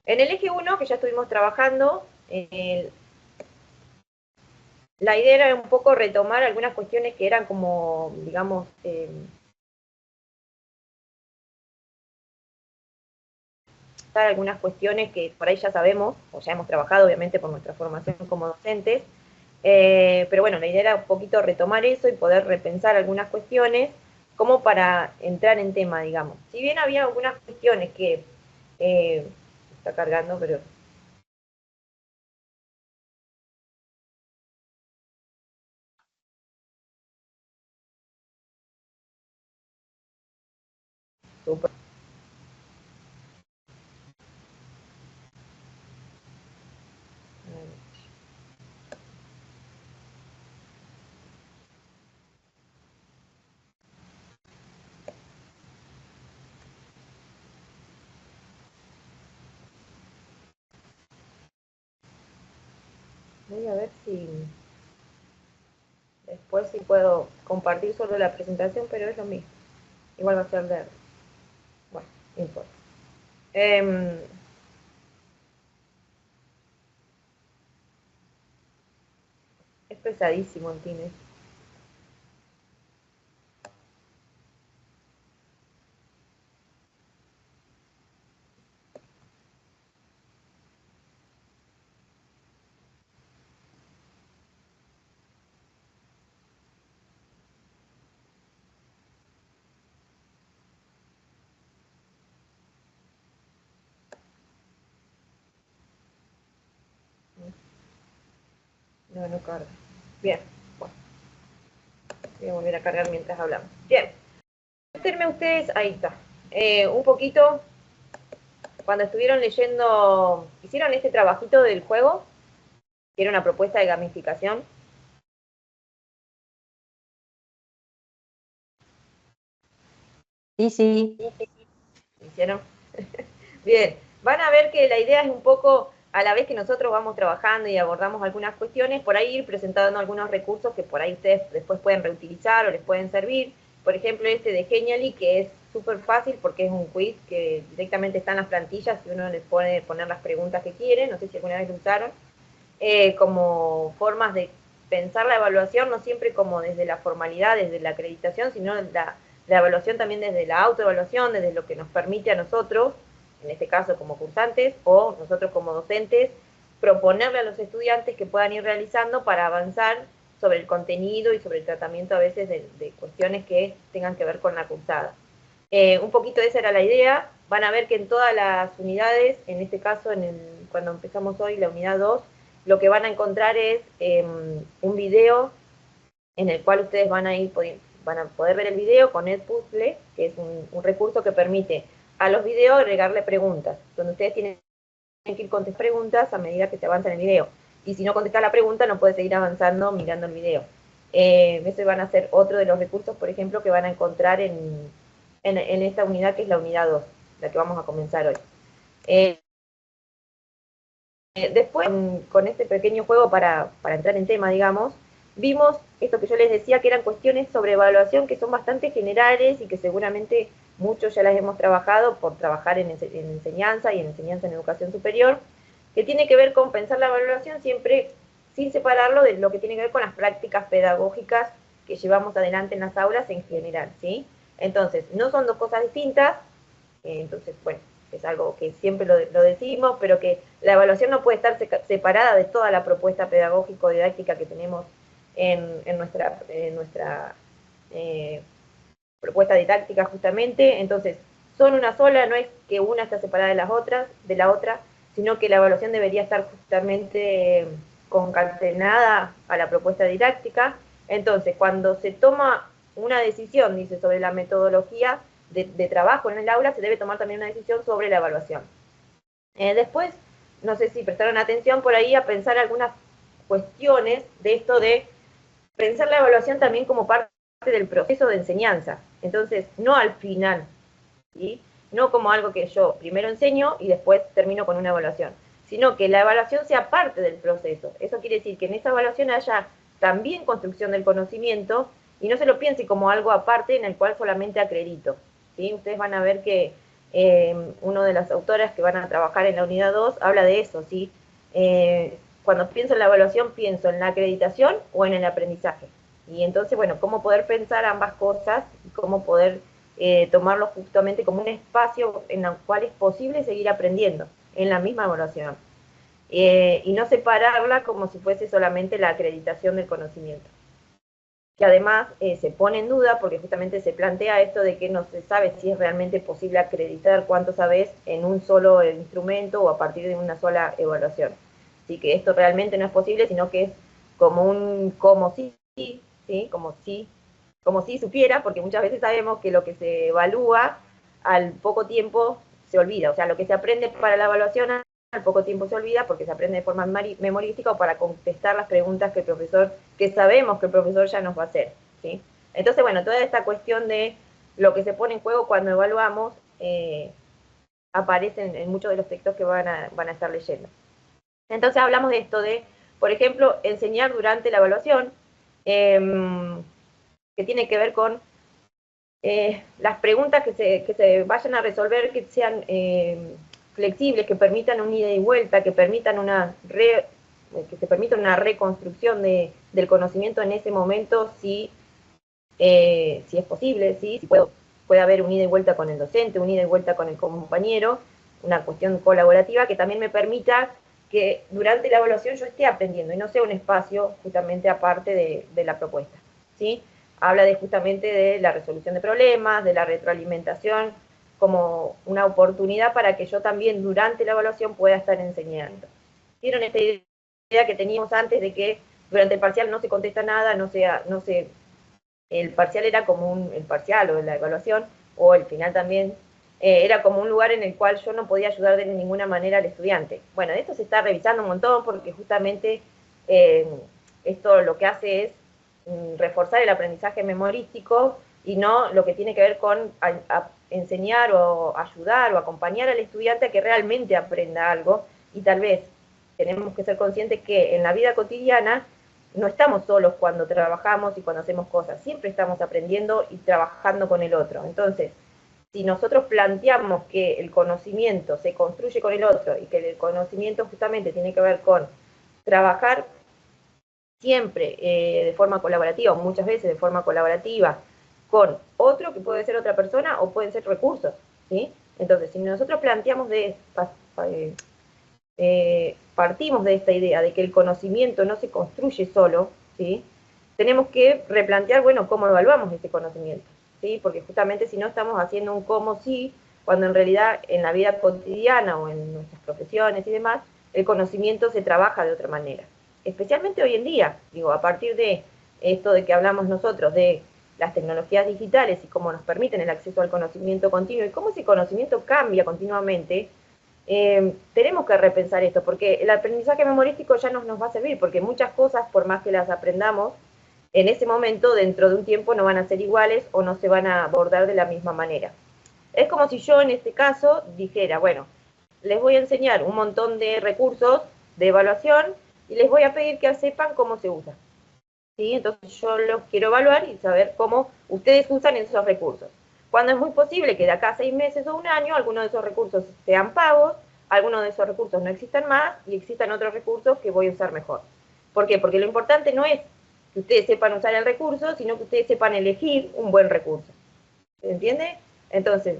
En el eje 1, que ya estuvimos trabajando, la idea era un poco retomar algunas cuestiones que eran como, digamos, algunas cuestiones que por ahí ya sabemos, o ya hemos trabajado obviamente por nuestra formación como docentes, pero bueno, la idea era un poquito retomar eso y poder repensar algunas cuestiones como para entrar en tema, digamos. Si bien había algunas cuestiones que está cargando, pero súper. Voy a ver si después sí puedo compartir solo la presentación, pero es lo mismo. Igual va a ser de... Bueno, no importa. Es pesadísimo el Tines. No, no carga. Bien, bueno, voy a volver a cargar mientras hablamos. Bien, cuéntenme ustedes, ahí está, un poquito, cuando estuvieron leyendo, hicieron este trabajito del juego, que era una propuesta de gamificación. Sí, sí. ¿Hicieron? Bien, van a ver que la idea es un poco, a la vez que nosotros vamos trabajando y abordamos algunas cuestiones, por ahí ir presentando algunos recursos que por ahí ustedes después pueden reutilizar o les pueden servir. Por ejemplo, este de Genially, que es súper fácil porque es un quiz que directamente está en las plantillas y uno les puede poner las preguntas que quiere, no sé si alguna vez lo usaron, como formas de pensar la evaluación, no siempre como desde la formalidad, desde la acreditación, sino la evaluación también desde la autoevaluación, desde lo que nos permite a nosotros, en este caso como cursantes, o nosotros como docentes, proponerle a los estudiantes que puedan ir realizando para avanzar sobre el contenido y sobre el tratamiento a veces de cuestiones que tengan que ver con la cursada. Un poquito esa era la idea. Van a ver que en todas las unidades, en este caso cuando empezamos hoy la unidad 2, lo que van a encontrar es un video en el cual ustedes van a poder ver el video con Edpuzzle, que es un recurso que permite a los videos agregarle preguntas, donde ustedes tienen que ir contestando preguntas a medida que se avanza en el video. Y si no contesta la pregunta, no puede seguir avanzando mirando el video. Ese van a ser otro de los recursos, por ejemplo, que van a encontrar en esta unidad que es la unidad 2, la que vamos a comenzar hoy. Después, con este pequeño juego para entrar en tema, digamos, vimos esto que yo les decía, que eran cuestiones sobre evaluación que son bastante generales y que seguramente muchos ya las hemos trabajado por trabajar en enseñanza y en enseñanza en educación superior, que tiene que ver con pensar la evaluación siempre sin separarlo de lo que tiene que ver con las prácticas pedagógicas que llevamos adelante en las aulas en general, ¿sí? Entonces, no son dos cosas distintas, entonces, bueno, es algo que siempre lo decimos, pero que la evaluación no puede estar separada de toda la propuesta pedagógico-didáctica que tenemos en nuestra propuesta didáctica justamente. Entonces, son una sola, no es que una está separada de la otra, sino que la evaluación debería estar justamente concatenada a la propuesta didáctica. Entonces, cuando se toma una decisión, dice, sobre la metodología de trabajo en el aula, se debe tomar también una decisión sobre la evaluación. Después, no sé si prestaron atención por ahí a pensar algunas cuestiones de esto de pensar la evaluación también como parte del proceso de enseñanza. Entonces, no al final, ¿sí? No como algo que yo primero enseño y después termino con una evaluación, sino que la evaluación sea parte del proceso. Eso quiere decir que en esa evaluación haya también construcción del conocimiento y no se lo piense como algo aparte en el cual solamente acredito. ¿Sí? Ustedes van a ver que una de las autoras que van a trabajar en la unidad 2 habla de eso, ¿sí? Cuando pienso en la evaluación, pienso en la acreditación o en el aprendizaje. Y entonces, bueno, cómo poder pensar ambas cosas y cómo poder tomarlo justamente como un espacio en el cual es posible seguir aprendiendo en la misma evaluación. Y no separarla como si fuese solamente la acreditación del conocimiento. Que además se pone en duda porque justamente se plantea esto de que no se sabe si es realmente posible acreditar cuánto sabes en un solo instrumento o a partir de una sola evaluación. Así que esto realmente no es posible, sino que es como un como si, ¿sí? Como si supiera, porque muchas veces sabemos que lo que se evalúa al poco tiempo se olvida, o sea, lo que se aprende para la evaluación al poco tiempo se olvida porque se aprende de forma memorística o para contestar las preguntas que el profesor, que sabemos que el profesor ya nos va a hacer, ¿sí? Entonces, bueno, toda esta cuestión de lo que se pone en juego cuando evaluamos aparece en muchos de los textos que van a estar leyendo. Entonces hablamos de esto de, por ejemplo, enseñar durante la evaluación, que tiene que ver con las preguntas que se vayan a resolver, que sean flexibles, que permitan un ida y vuelta, que permitan que se permita una reconstrucción del conocimiento en ese momento, si es posible, ¿sí? Si puede haber un ida y vuelta con el docente, un ida y vuelta con el compañero, una cuestión colaborativa que también me permita que durante la evaluación yo esté aprendiendo y no sea un espacio justamente aparte de la propuesta, ¿sí? Habla justamente de la resolución de problemas, de la retroalimentación, como una oportunidad para que yo también durante la evaluación pueda estar enseñando. ¿Vieron esta idea que teníamos antes de que durante el parcial no se contesta nada, el parcial era como el parcial o la evaluación, o el final también, era como un lugar en el cual yo no podía ayudar de ninguna manera al estudiante? Bueno, esto se está revisando un montón porque justamente esto lo que hace es reforzar el aprendizaje memorístico y no lo que tiene que ver con enseñar o ayudar o acompañar al estudiante a que realmente aprenda algo. Y tal vez tenemos que ser conscientes que en la vida cotidiana no estamos solos cuando trabajamos y cuando hacemos cosas, siempre estamos aprendiendo y trabajando con el otro. Entonces, si nosotros planteamos que el conocimiento se construye con el otro y que el conocimiento justamente tiene que ver con trabajar siempre de forma colaborativa, o muchas veces de forma colaborativa, con otro que puede ser otra persona o pueden ser recursos, ¿sí? Entonces, si nosotros planteamos partimos de esta idea de que el conocimiento no se construye solo, ¿sí? Tenemos que replantear, bueno, cómo evaluamos ese conocimiento, ¿sí? Porque justamente si no estamos haciendo un cómo sí, cuando en realidad en la vida cotidiana o en nuestras profesiones y demás, el conocimiento se trabaja de otra manera. Especialmente hoy en día, digo, a partir de esto de que hablamos nosotros, de las tecnologías digitales y cómo nos permiten el acceso al conocimiento continuo y cómo ese conocimiento cambia continuamente, tenemos que repensar esto, porque el aprendizaje memorístico ya no nos va a servir, porque muchas cosas, por más que las aprendamos, en ese momento, dentro de un tiempo, no van a ser iguales o no se van a abordar de la misma manera. Es como si yo, en este caso, dijera, bueno, les voy a enseñar un montón de recursos de evaluación y les voy a pedir que sepan cómo se usa. ¿Sí? Entonces yo los quiero evaluar y saber cómo ustedes usan esos recursos. Cuando es muy posible que de acá a 6 meses o un año algunos de esos recursos sean pagos, algunos de esos recursos no existan más y existan otros recursos que voy a usar mejor. ¿Por qué? Porque lo importante no es que ustedes sepan usar el recurso, sino que ustedes sepan elegir un buen recurso. ¿Se entiende? Entonces,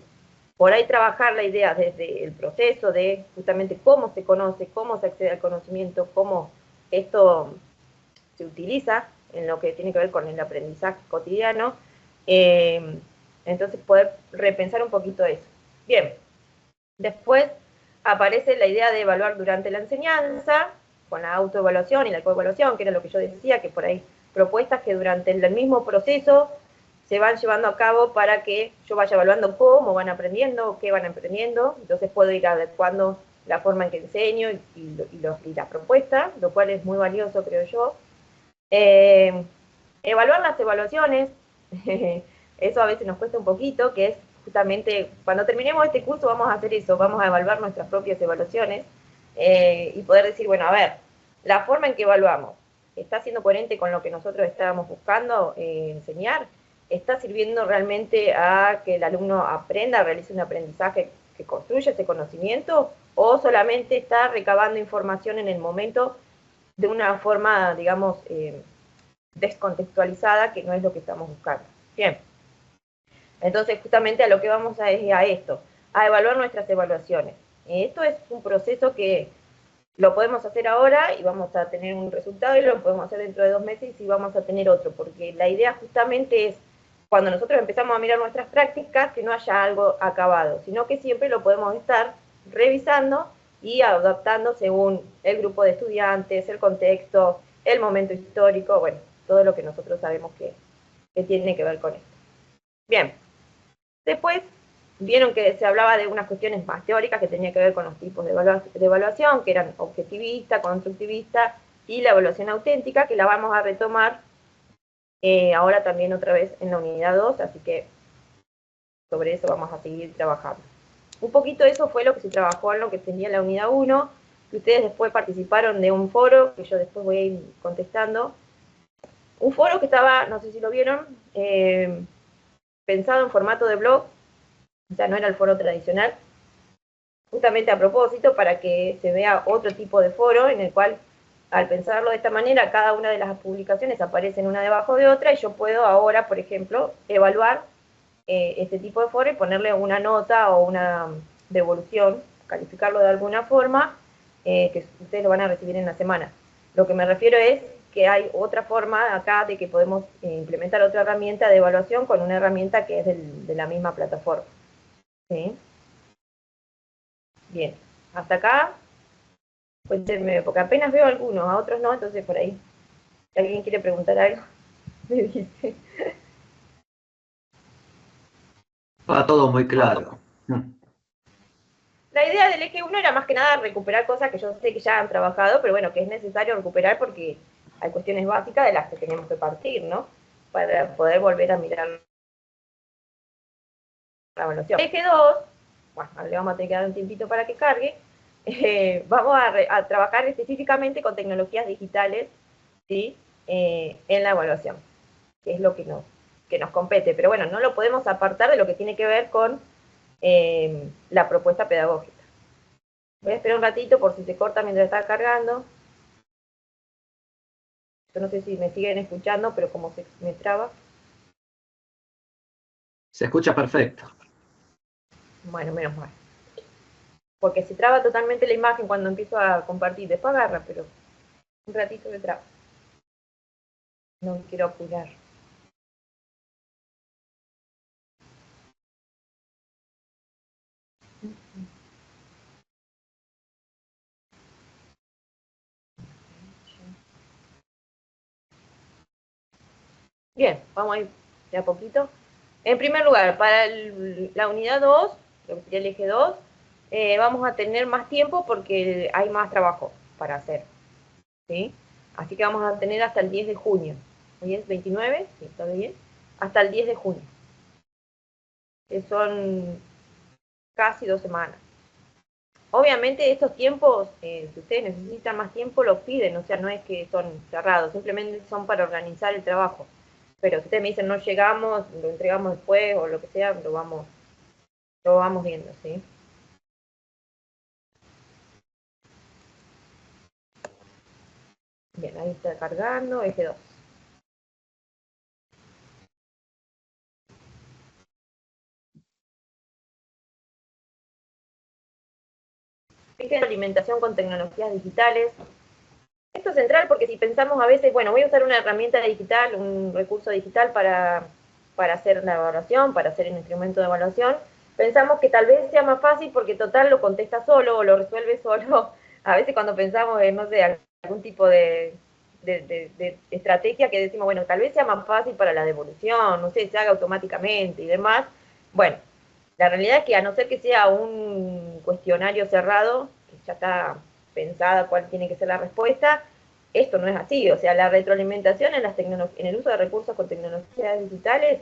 por ahí trabajar la idea desde el proceso de justamente cómo se conoce, cómo se accede al conocimiento, cómo esto se utiliza en lo que tiene que ver con el aprendizaje cotidiano. Entonces, poder repensar un poquito eso. Bien, después aparece la idea de evaluar durante la enseñanza, con la autoevaluación y la coevaluación, que era lo que yo decía, que por ahí propuestas que durante el mismo proceso se van llevando a cabo para que yo vaya evaluando cómo van aprendiendo, qué van aprendiendo, entonces puedo ir adecuando la forma en que enseño y la propuesta, lo cual es muy valioso, creo yo. Evaluar las evaluaciones, eso a veces nos cuesta un poquito, que es justamente, cuando terminemos este curso vamos a hacer eso, vamos a evaluar nuestras propias evaluaciones y poder decir, bueno, a ver, la forma en que evaluamos, ¿está siendo coherente con lo que nosotros estábamos buscando enseñar? ¿Está sirviendo realmente a que el alumno aprenda, realice un aprendizaje que construye ese conocimiento, o solamente está recabando información en el momento de una forma, digamos, descontextualizada, que no es lo que estamos buscando. Bien. Entonces, justamente a lo que vamos es a esto, a evaluar nuestras evaluaciones. Esto es un proceso que lo podemos hacer ahora y vamos a tener un resultado, y lo podemos hacer dentro de 2 meses y vamos a tener otro, porque la idea justamente es, cuando nosotros empezamos a mirar nuestras prácticas, que no haya algo acabado, sino que siempre lo podemos estar revisando y adaptando según el grupo de estudiantes, el contexto, el momento histórico, bueno, todo lo que nosotros sabemos que tiene que ver con esto. Bien, después vieron que se hablaba de unas cuestiones más teóricas que tenían que ver con los tipos de evaluación, que eran objetivista, constructivista y la evaluación auténtica, que la vamos a retomar ahora también otra vez en la unidad 2, así que sobre eso vamos a seguir trabajando. Un poquito eso fue lo que se trabajó en lo que tenía la unidad 1, que ustedes después participaron de un foro, que yo después voy a ir contestando. Un foro que estaba, no sé si lo vieron, pensado en formato de blog, o sea, no era el foro tradicional, justamente a propósito para que se vea otro tipo de foro en el cual, al pensarlo de esta manera, cada una de las publicaciones aparecen una debajo de otra, y yo puedo ahora, por ejemplo, evaluar este tipo de foro y ponerle una nota o una devolución, calificarlo de alguna forma, que ustedes lo van a recibir en la semana. Lo que me refiero es que hay otra forma acá de que podemos implementar otra herramienta de evaluación con una herramienta que es de la misma plataforma. ¿Sí? Bien, hasta acá, cuéntenme, porque apenas veo algunos, a otros no, entonces por ahí, si alguien quiere preguntar algo, me dice. Va todo muy claro. La idea del eje 1 era más que nada recuperar cosas que yo sé que ya han trabajado, pero bueno, que es necesario recuperar porque hay cuestiones básicas de las que tenemos que partir, ¿no? Para poder volver a mirar la evaluación. El eje 2, bueno, le vamos a tener que dar un tiempito para que cargue, vamos a trabajar específicamente con tecnologías digitales, ¿sí? En la evaluación, que es lo que nos compete. Pero bueno, no lo podemos apartar de lo que tiene que ver con la propuesta pedagógica. Voy a esperar un ratito por si se corta mientras está cargando. Yo no sé si me siguen escuchando, pero como me traba. Se escucha perfecto. Bueno, menos mal. Porque se traba totalmente la imagen cuando empiezo a compartir. Después agarra, pero un ratito me traba. No quiero apurar. Bien, vamos a ir de a poquito. En primer lugar, para la unidad 2, lo que sería el eje 2, vamos a tener más tiempo porque hay más trabajo para hacer. ¿Sí? Así que vamos a tener hasta el 10 de junio. Hoy es 29, sí, está bien. Hasta el 10 de junio. Que son casi 2 semanas. Obviamente estos tiempos, si ustedes necesitan más tiempo, los piden, o sea, no es que son cerrados, simplemente son para organizar el trabajo. Pero si ustedes me dicen no llegamos, lo entregamos después o lo que sea, lo vamos viendo, ¿sí? Bien, ahí está cargando, eje 2. Fíjense la alimentación con tecnologías digitales. Esto es central porque si pensamos a veces, bueno, voy a usar una herramienta digital, un recurso digital para hacer la evaluación, para hacer el instrumento de evaluación, pensamos que tal vez sea más fácil porque total lo contesta solo o lo resuelve solo. A veces cuando pensamos en, no sé, algún tipo de estrategia que decimos, bueno, tal vez sea más fácil para la devolución, no sé, se haga automáticamente y demás. Bueno, la realidad es que a no ser que sea un cuestionario cerrado, que ya está pensada cuál tiene que ser la respuesta, esto no es así. O sea, la retroalimentación en el uso de recursos con tecnologías digitales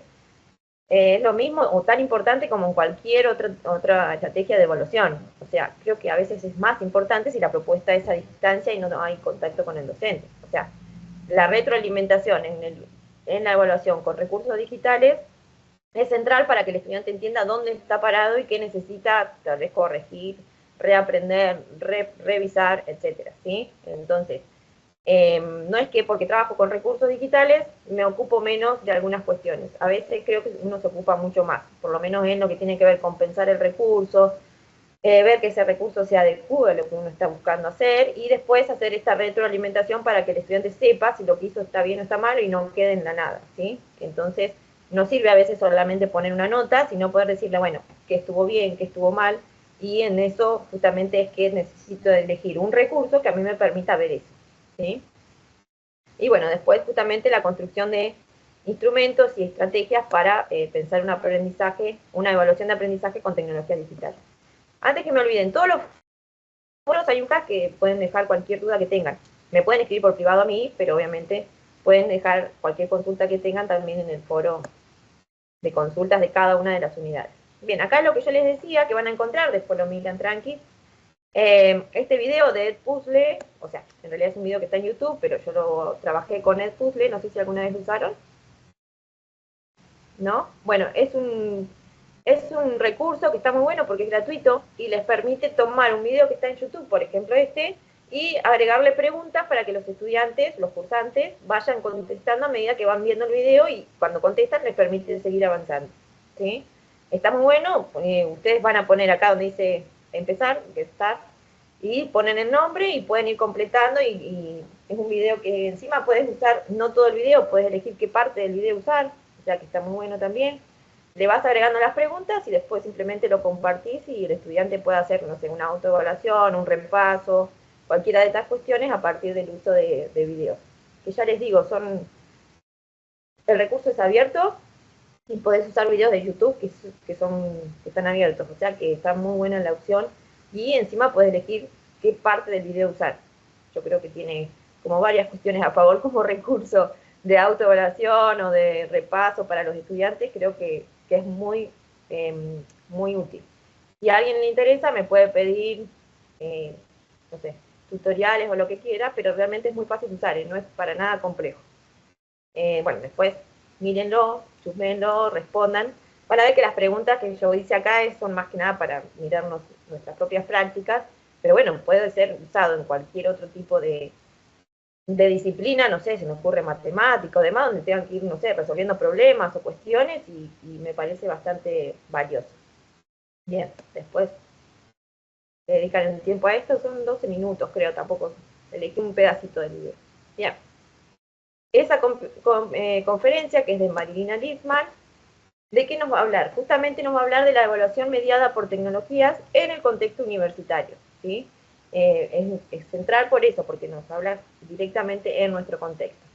es lo mismo o tan importante como en cualquier otra estrategia de evaluación. O sea, creo que a veces es más importante si la propuesta es a distancia y no hay contacto con el docente. O sea, la retroalimentación en la evaluación con recursos digitales es central para que el estudiante entienda dónde está parado y qué necesita tal vez corregir, reaprender, revisar, etcétera, ¿sí? Entonces, no es que porque trabajo con recursos digitales me ocupo menos de algunas cuestiones. A veces creo que uno se ocupa mucho más, por lo menos en lo que tiene que ver con pensar el recurso, ver que ese recurso se adecue a lo que uno está buscando hacer y después hacer esta retroalimentación para que el estudiante sepa si lo que hizo está bien o está mal y no quede en la nada, ¿sí? Entonces, no sirve a veces solamente poner una nota, sino poder decirle, bueno, que estuvo bien, que estuvo mal, y en eso justamente es que necesito elegir un recurso que a mí me permita ver eso, ¿sí? Y bueno, después justamente la construcción de instrumentos y estrategias para pensar un aprendizaje, una evaluación de aprendizaje con tecnologías digitales. Antes que me olviden, todos los foros hay un chat que pueden dejar cualquier duda que tengan. Me pueden escribir por privado a mí, pero obviamente pueden dejar cualquier consulta que tengan también en el foro de consultas de cada una de las unidades. Bien, acá es lo que yo les decía que van a encontrar, después lo miran tranqui. Este video de Edpuzzle, o sea, en realidad es un video que está en YouTube, pero yo lo trabajé con Edpuzzle, no sé si alguna vez lo usaron. ¿No? Bueno, es un recurso que está muy bueno porque es gratuito y les permite tomar un video que está en YouTube, por ejemplo este, y agregarle preguntas para que los estudiantes, los cursantes, vayan contestando a medida que van viendo el video y cuando contestan les permite seguir avanzando, ¿sí? Está muy bueno, ustedes van a poner acá donde dice empezar, start, y ponen el nombre y pueden ir completando y es un video que encima puedes usar, no todo el video, puedes elegir qué parte del video usar, o sea que está muy bueno también. Le vas agregando las preguntas y después simplemente lo compartís y el estudiante puede hacer, no sé, una autoevaluación, un repaso, cualquiera de estas cuestiones a partir del uso de videos. Que ya les digo, el recurso es abierto y podés usar videos de YouTube que están abiertos, o sea que está muy buena la opción y encima podés elegir qué parte del video usar. Yo creo que tiene como varias cuestiones a favor como recurso de autoevaluación o de repaso para los estudiantes, creo que es muy, muy útil. Si a alguien le interesa, me puede pedir, no sé, tutoriales o lo que quiera, pero realmente es muy fácil de usar, no es para nada complejo. Bueno, después mírenlo, chusmenlo, respondan. Van a ver que las preguntas que yo hice acá son más que nada para mirarnos nuestras propias prácticas, pero bueno, puede ser usado en cualquier otro tipo de disciplina, no sé, se me ocurre matemático, demás, donde tengan que ir, no sé, resolviendo problemas o cuestiones y me parece bastante valioso. Bien, después dedicar el tiempo a esto, son 12 minutos, creo, tampoco elegí un pedacito del video. Bien. Esa conferencia, que es de Marilina Litzman, ¿de qué nos va a hablar? Justamente nos va a hablar de la evaluación mediada por tecnologías en el contexto universitario, ¿sí? Es central por eso, porque nos habla directamente en nuestro contexto.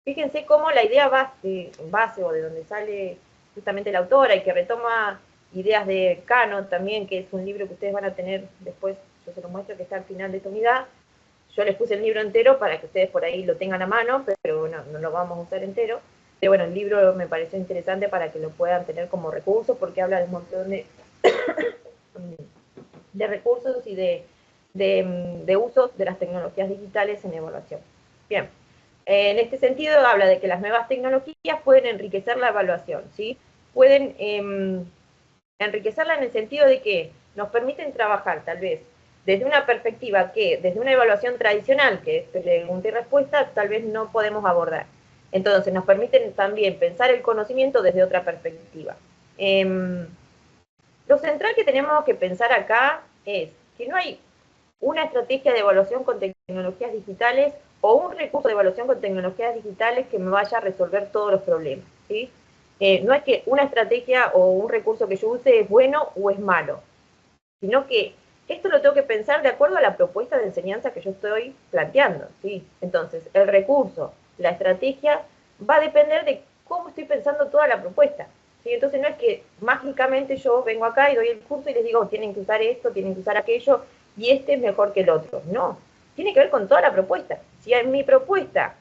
Fíjense cómo la idea base o de donde sale justamente la autora y que retoma ideas de Kano también, que es un libro que ustedes van a tener después, yo se los muestro que está al final de esta unidad. Yo les puse el libro entero para que ustedes por ahí lo tengan a mano, pero bueno, no lo vamos a usar entero. Pero bueno, el libro me pareció interesante para que lo puedan tener como recurso, porque habla de un montón de recursos y de usos de las tecnologías digitales en evaluación. Bien, en este sentido habla de que las nuevas tecnologías pueden enriquecer la evaluación, ¿sí? Pueden enriquecerla en el sentido de que nos permiten trabajar tal vez desde una perspectiva que desde una evaluación tradicional, que es pregunta y respuesta, tal vez no podemos abordar. Entonces nos permiten también pensar el conocimiento desde otra perspectiva. Lo central que tenemos que pensar acá es que no hay una estrategia de evaluación con tecnologías digitales o un recurso de evaluación con tecnologías digitales que me vaya a resolver todos los problemas, ¿sí? No es que una estrategia o un recurso que yo use es bueno o es malo, sino que esto lo tengo que pensar de acuerdo a la propuesta de enseñanza que yo estoy planteando, ¿sí? Entonces, el recurso, la estrategia, va a depender de cómo estoy pensando toda la propuesta, ¿sí? Entonces, no es que mágicamente yo vengo acá y doy el curso y les digo, tienen que usar esto, tienen que usar aquello, y este es mejor que el otro. No, tiene que ver con toda la propuesta. Si en mi propuesta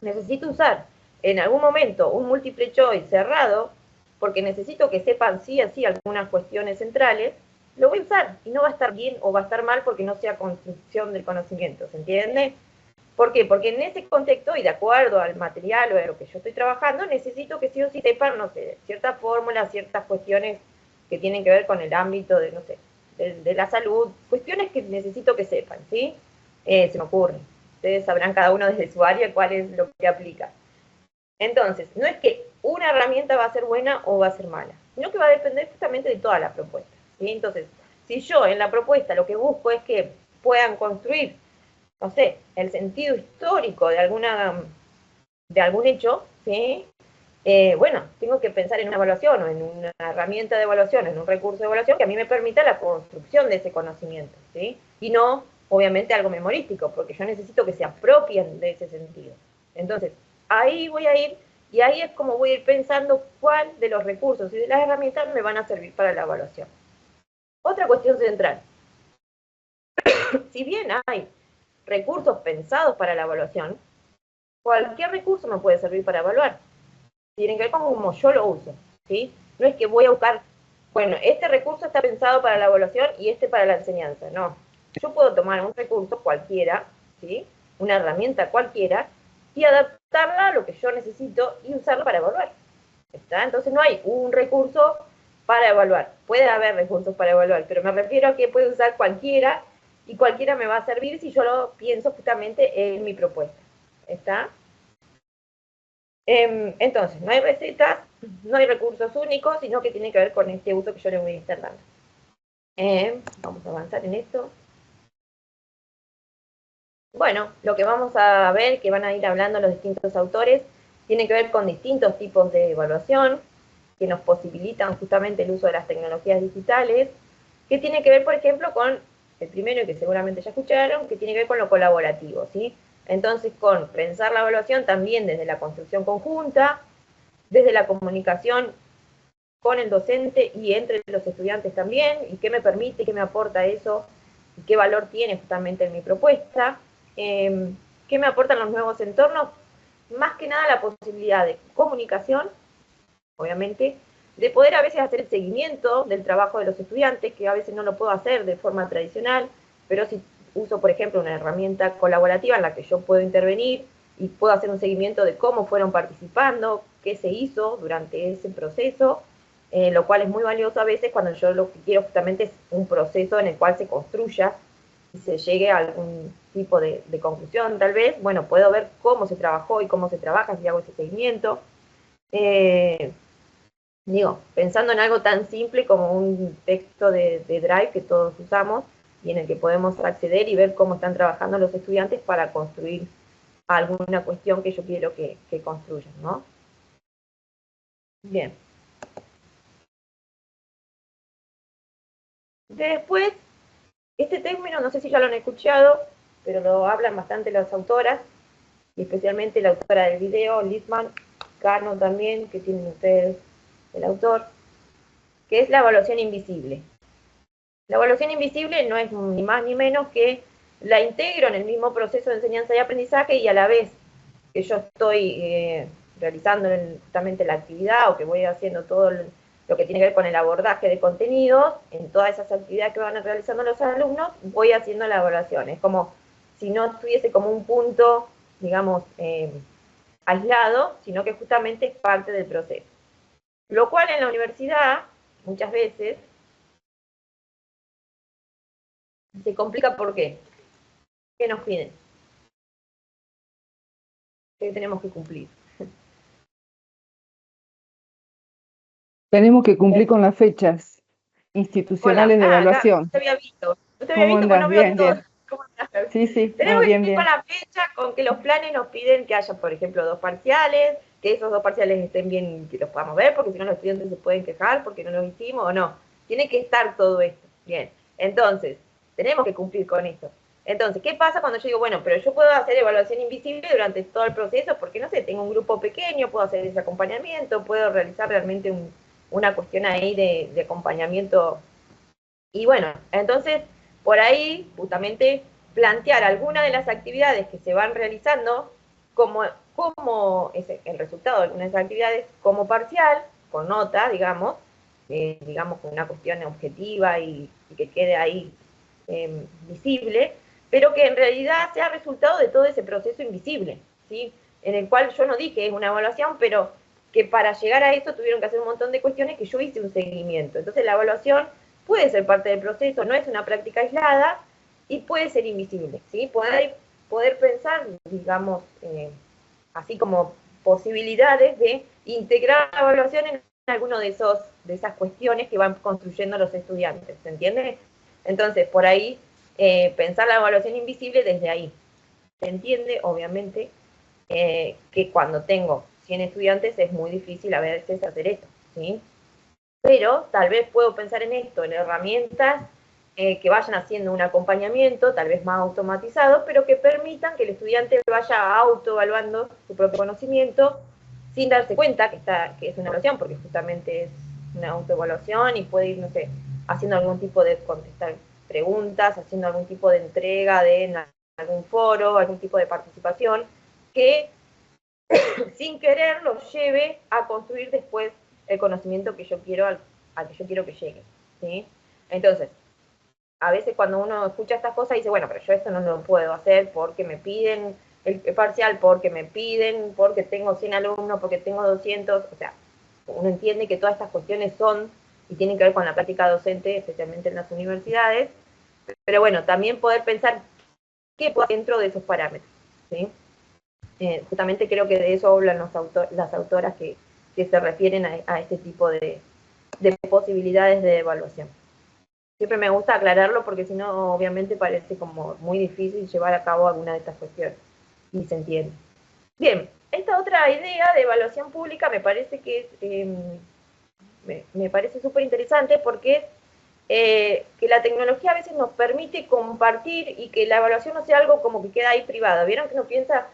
necesito usar en algún momento un multiple choice cerrado, porque necesito que sepan sí o sí algunas cuestiones centrales, lo voy a usar y no va a estar bien o va a estar mal porque no sea construcción del conocimiento, ¿se entiende? ¿Por qué? Porque en ese contexto, y de acuerdo al material o a lo que yo estoy trabajando, necesito que sí o sí sepan, no sé, ciertas fórmulas, ciertas cuestiones que tienen que ver con el ámbito de, no sé, de la salud, cuestiones que necesito que sepan, ¿sí? Se me ocurre. Ustedes sabrán cada uno desde su área cuál es lo que aplica. Entonces, no es que una herramienta va a ser buena o va a ser mala, sino que va a depender justamente de toda la propuesta, ¿sí? Entonces, si yo en la propuesta lo que busco es que puedan construir, no sé, el sentido histórico de algún hecho, ¿sí? Bueno, tengo que pensar en una evaluación o en una herramienta de evaluación, en un recurso de evaluación que a mí me permita la construcción de ese conocimiento, ¿sí? Y no, obviamente, algo memorístico, porque yo necesito que se apropien de ese sentido. Entonces, ahí voy a ir, y ahí es como voy a ir pensando cuál de los recursos y de las herramientas me van a servir para la evaluación. Otra cuestión central. Si bien hay recursos pensados para la evaluación, cualquier recurso me puede servir para evaluar. Tienen que ver con cómo yo lo uso, ¿sí? No es que voy a buscar, bueno, este recurso está pensado para la evaluación y este para la enseñanza, no. Yo puedo tomar un recurso cualquiera, ¿sí? Una herramienta cualquiera, y adaptarla a lo que yo necesito y usarlo para evaluar. ¿Está? Entonces no hay un recurso para evaluar. Puede haber recursos para evaluar, pero me refiero a que puedo usar cualquiera y cualquiera me va a servir si yo lo pienso justamente en mi propuesta. ¿Está? Entonces, no hay recetas, no hay recursos únicos, sino que tiene que ver con este uso que yo le voy a estar dando. Vamos a avanzar en esto. Bueno, lo que vamos a ver, que van a ir hablando los distintos autores, tiene que ver con distintos tipos de evaluación que nos posibilitan justamente el uso de las tecnologías digitales, que tiene que ver, por ejemplo, con el primero que seguramente ya escucharon, que tiene que ver con lo colaborativo, ¿sí? Entonces, con pensar la evaluación también desde la construcción conjunta, desde la comunicación con el docente y entre los estudiantes también, y qué me permite, qué me aporta eso, y qué valor tiene justamente en mi propuesta, qué me aportan los nuevos entornos, más que nada la posibilidad de comunicación, obviamente, de poder a veces hacer el seguimiento del trabajo de los estudiantes, que a veces no lo puedo hacer de forma tradicional, pero si uso, por ejemplo, una herramienta colaborativa en la que yo puedo intervenir y puedo hacer un seguimiento de cómo fueron participando, qué se hizo durante ese proceso, lo cual es muy valioso a veces cuando yo lo que quiero justamente es un proceso en el cual se construya y se llegue a algún tipo de conclusión, tal vez. Bueno, puedo ver cómo se trabajó y cómo se trabaja si hago ese seguimiento. Digo, pensando en algo tan simple como un texto de Drive que todos usamos y en el que podemos acceder y ver cómo están trabajando los estudiantes para construir alguna cuestión que yo quiero que construyan, ¿no? Bien. Después, este término, no sé si ya lo han escuchado, pero lo hablan bastante las autoras, y especialmente la autora del video, Littman, Cano también, que tienen ustedes el autor, que es la evaluación invisible. La evaluación invisible no es ni más ni menos que la integro en el mismo proceso de enseñanza y aprendizaje, y a la vez que yo estoy realizando justamente la actividad o que voy haciendo todo lo que tiene que ver con el abordaje de contenidos, en todas esas actividades que van realizando los alumnos, voy haciendo la evaluación. Es como si no estuviese como un punto, digamos, aislado, sino que justamente es parte del proceso. Lo cual en la universidad, muchas veces, se complica. ¿Por qué? ¿Qué nos piden? ¿Qué tenemos que cumplir? Tenemos que cumplir con las fechas Hola, institucionales de acá, evaluación. no te había visto. No te había ¿Cómo visto porque andás? no veo Bien, todo. bien. ¿Cómo andás? Sí, sí, no, Tenemos que bien, cumplir con bien. la fecha, con que los planes nos piden que haya, por ejemplo, 2 parciales, que esos 2 parciales estén bien, que los podamos ver, porque si no los estudiantes se pueden quejar porque no los hicimos o no. Tiene que estar todo esto. Bien, entonces, tenemos que cumplir con esto. Entonces, ¿qué pasa cuando yo digo, bueno, pero yo puedo hacer evaluación invisible durante todo el proceso? Porque, no sé, tengo un grupo pequeño, puedo hacer ese acompañamiento, puedo realizar realmente una cuestión ahí de acompañamiento. Y bueno, entonces, por ahí, justamente, plantear alguna de las actividades que se van realizando como el resultado de algunas de esas actividades como parcial, con nota, digamos, con una cuestión objetiva y que quede ahí visible, pero que en realidad sea resultado de todo ese proceso invisible, ¿sí? En el cual yo no dije es una evaluación, pero que para llegar a eso tuvieron que hacer un montón de cuestiones que yo hice un seguimiento. Entonces la evaluación puede ser parte del proceso, no es una práctica aislada y puede ser invisible, ¿sí? Poder pensar, digamos, así como posibilidades de integrar la evaluación en alguno de esas cuestiones que van construyendo los estudiantes, ¿se entiende? Entonces, por ahí, pensar la evaluación invisible desde ahí. Se entiende, obviamente, que cuando tengo 100 estudiantes es muy difícil a veces hacer esto, ¿sí? Pero tal vez puedo pensar en esto, en herramientas que vayan haciendo un acompañamiento, tal vez más automatizado, pero que permitan que el estudiante vaya autoevaluando su propio conocimiento sin darse cuenta que es una evaluación, porque justamente es una autoevaluación y puede ir, no sé, haciendo algún tipo de contestar preguntas, haciendo algún tipo de entrega en algún foro, algún tipo de participación, que sin querer los lleve a construir después el conocimiento que yo quiero al que yo quiero que llegue, ¿sí? Entonces, a veces cuando uno escucha estas cosas dice, bueno, pero yo esto no lo puedo hacer porque me piden el parcial, porque me piden, porque tengo 100 alumnos, porque tengo 200, o sea, uno entiende que todas estas cuestiones son y tienen que ver con la práctica docente, especialmente en las universidades, pero bueno, también poder pensar qué puedo hacer dentro de esos parámetros, ¿sí? Justamente creo que de eso hablan las autoras que se refieren a este tipo de posibilidades de evaluación. Siempre me gusta aclararlo porque si no, obviamente parece como muy difícil llevar a cabo alguna de estas cuestiones. Y se entiende. Bien, esta otra idea de evaluación pública me parece que me parece súper interesante porque que la tecnología a veces nos permite compartir y que la evaluación no sea algo como que queda ahí privado. ¿Vieron que uno piensa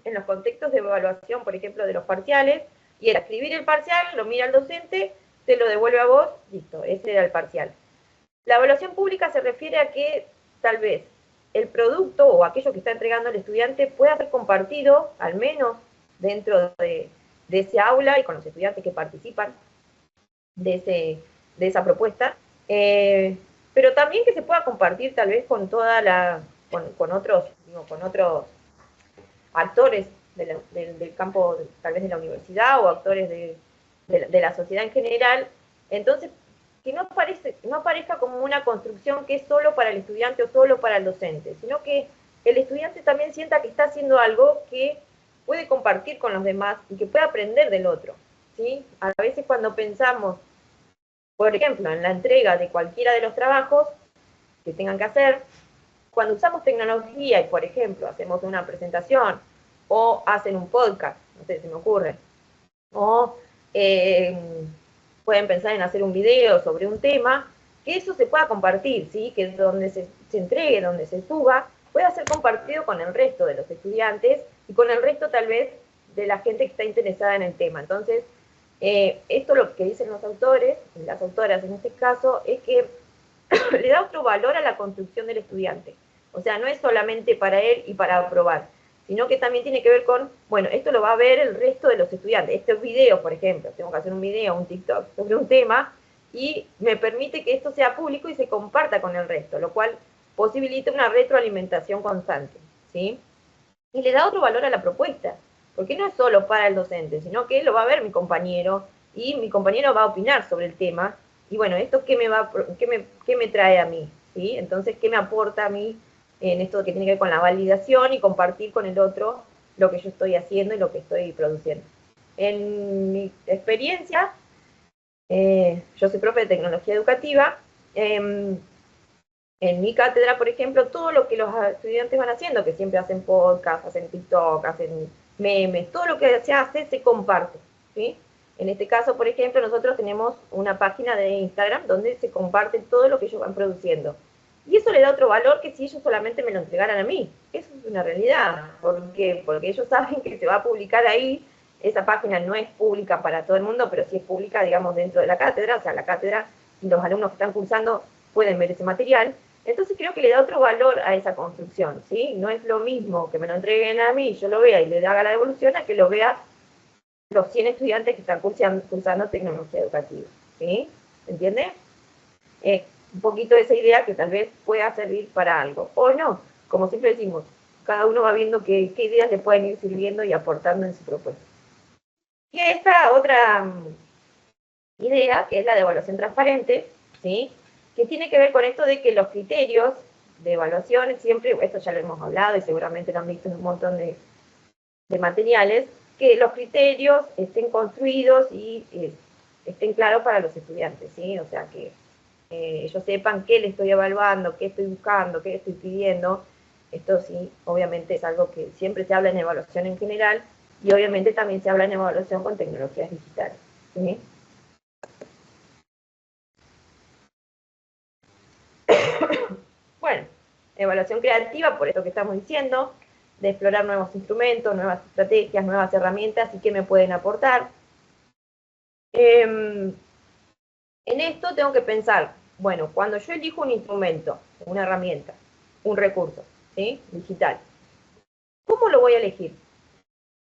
en los contextos de evaluación, por ejemplo, de los parciales, y era escribir el parcial, lo mira el docente, te lo devuelve a vos, listo, ese era el parcial. La evaluación pública se refiere a que tal vez el producto o aquello que está entregando el estudiante pueda ser compartido, al menos dentro de ese aula y con los estudiantes que participan de esa propuesta, pero también que se pueda compartir tal vez con con otros actores del campo, tal vez de la universidad o actores de la sociedad en general. Entonces, que no parezca como una construcción que es solo para el estudiante o solo para el docente, sino que el estudiante también sienta que está haciendo algo que puede compartir con los demás y que puede aprender del otro, ¿sí? A veces cuando pensamos, por ejemplo, en la entrega de cualquiera de los trabajos que tengan que hacer, cuando usamos tecnología y, por ejemplo, hacemos una presentación o hacen un podcast, no sé, se me ocurre, o pueden pensar en hacer un video sobre un tema, que eso se pueda compartir, ¿sí? Que donde se entregue, donde se suba, pueda ser compartido con el resto de los estudiantes y con el resto tal vez de la gente que está interesada en el tema. Entonces, esto lo que dicen los autores, las autoras en este caso, es que le da otro valor a la construcción del estudiante. O sea, no es solamente para él y para aprobar, sino que también tiene que ver con, bueno, esto lo va a ver el resto de los estudiantes. Estos videos, por ejemplo, tengo que hacer un video, un TikTok sobre un tema, y me permite que esto sea público y se comparta con el resto, lo cual posibilita una retroalimentación constante, ¿sí? Y le da otro valor a la propuesta, porque no es solo para el docente, sino que lo va a ver mi compañero, y mi compañero va a opinar sobre el tema, y bueno, ¿esto qué me trae a mí? ¿Sí? Entonces, ¿qué me aporta a mí en esto que tiene que ver con la validación y compartir con el otro lo que yo estoy haciendo y lo que estoy produciendo? En mi experiencia, yo soy profe de tecnología educativa, en mi cátedra, por ejemplo, todo lo que los estudiantes van haciendo, que siempre hacen podcast, hacen TikTok, hacen memes, todo lo que se hace se comparte, ¿sí? En este caso, por ejemplo, nosotros tenemos una página de Instagram donde se comparte todo lo que ellos van produciendo. Y eso le da otro valor que si ellos solamente me lo entregaran a mí. Eso es una realidad. ¿Por qué? Porque ellos saben que se va a publicar ahí. Esa página no es pública para todo el mundo, pero sí es pública, digamos, dentro de la cátedra. O sea, la cátedra y los alumnos que están cursando pueden ver ese material. Entonces creo que le da otro valor a esa construcción, ¿sí? No es lo mismo que me lo entreguen a mí, yo lo vea y le haga la devolución, a que lo vea los 100 estudiantes que están cursando tecnología educativa, ¿sí? ¿Se entiende? un poquito de esa idea que tal vez pueda servir para algo, o no, como siempre decimos, cada uno va viendo qué ideas le pueden ir sirviendo y aportando en su propuesta. Y esta otra idea, que es la de evaluación transparente, ¿sí? Que tiene que ver con esto de que los criterios de evaluación, siempre, esto ya lo hemos hablado y seguramente lo han visto en un montón de materiales, que los criterios estén construidos y estén claros para los estudiantes, ¿sí? O sea, que ellos sepan qué le estoy evaluando, qué estoy buscando, qué estoy pidiendo. Esto sí, obviamente es algo que siempre se habla en evaluación en general y obviamente también se habla en evaluación con tecnologías digitales, ¿sí? Bueno, evaluación creativa, por esto que estamos diciendo, de explorar nuevos instrumentos, nuevas estrategias, nuevas herramientas y qué me pueden aportar. En esto tengo que pensar, bueno, cuando yo elijo un instrumento, una herramienta, un recurso, ¿sí? Digital, ¿cómo lo voy a elegir?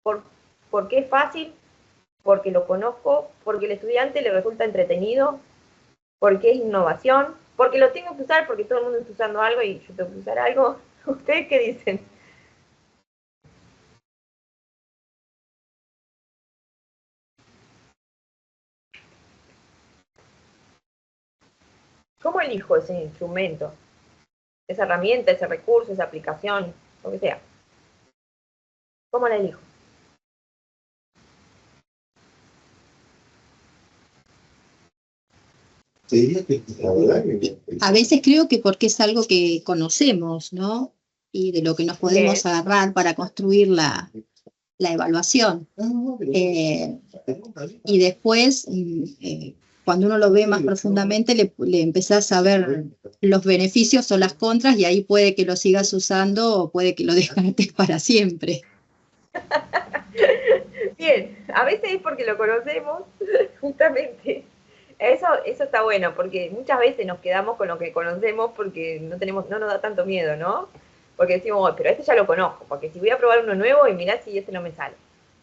¿Por qué es fácil? ¿Porque lo conozco? ¿Porque al estudiante le resulta entretenido? ¿Porque es innovación? ¿Porque lo tengo que usar? ¿Porque todo el mundo está usando algo y yo tengo que usar algo? ¿Ustedes qué dicen? ¿Cómo elijo ese instrumento? Esa herramienta, ese recurso, esa aplicación, lo que sea. ¿Cómo la elijo? A veces creo que porque es algo que conocemos, ¿no? Y de lo que nos podemos agarrar para construir la evaluación. Y después, cuando uno lo ve más profundamente, le empezás a ver los beneficios o las contras y ahí puede que lo sigas usando o puede que lo descartes para siempre. Bien, a veces es porque lo conocemos, justamente. Eso está bueno, porque muchas veces nos quedamos con lo que conocemos porque no nos da tanto miedo, ¿no? Porque decimos, oh, pero este ya lo conozco, porque si voy a probar uno nuevo y mirá si este no me sale.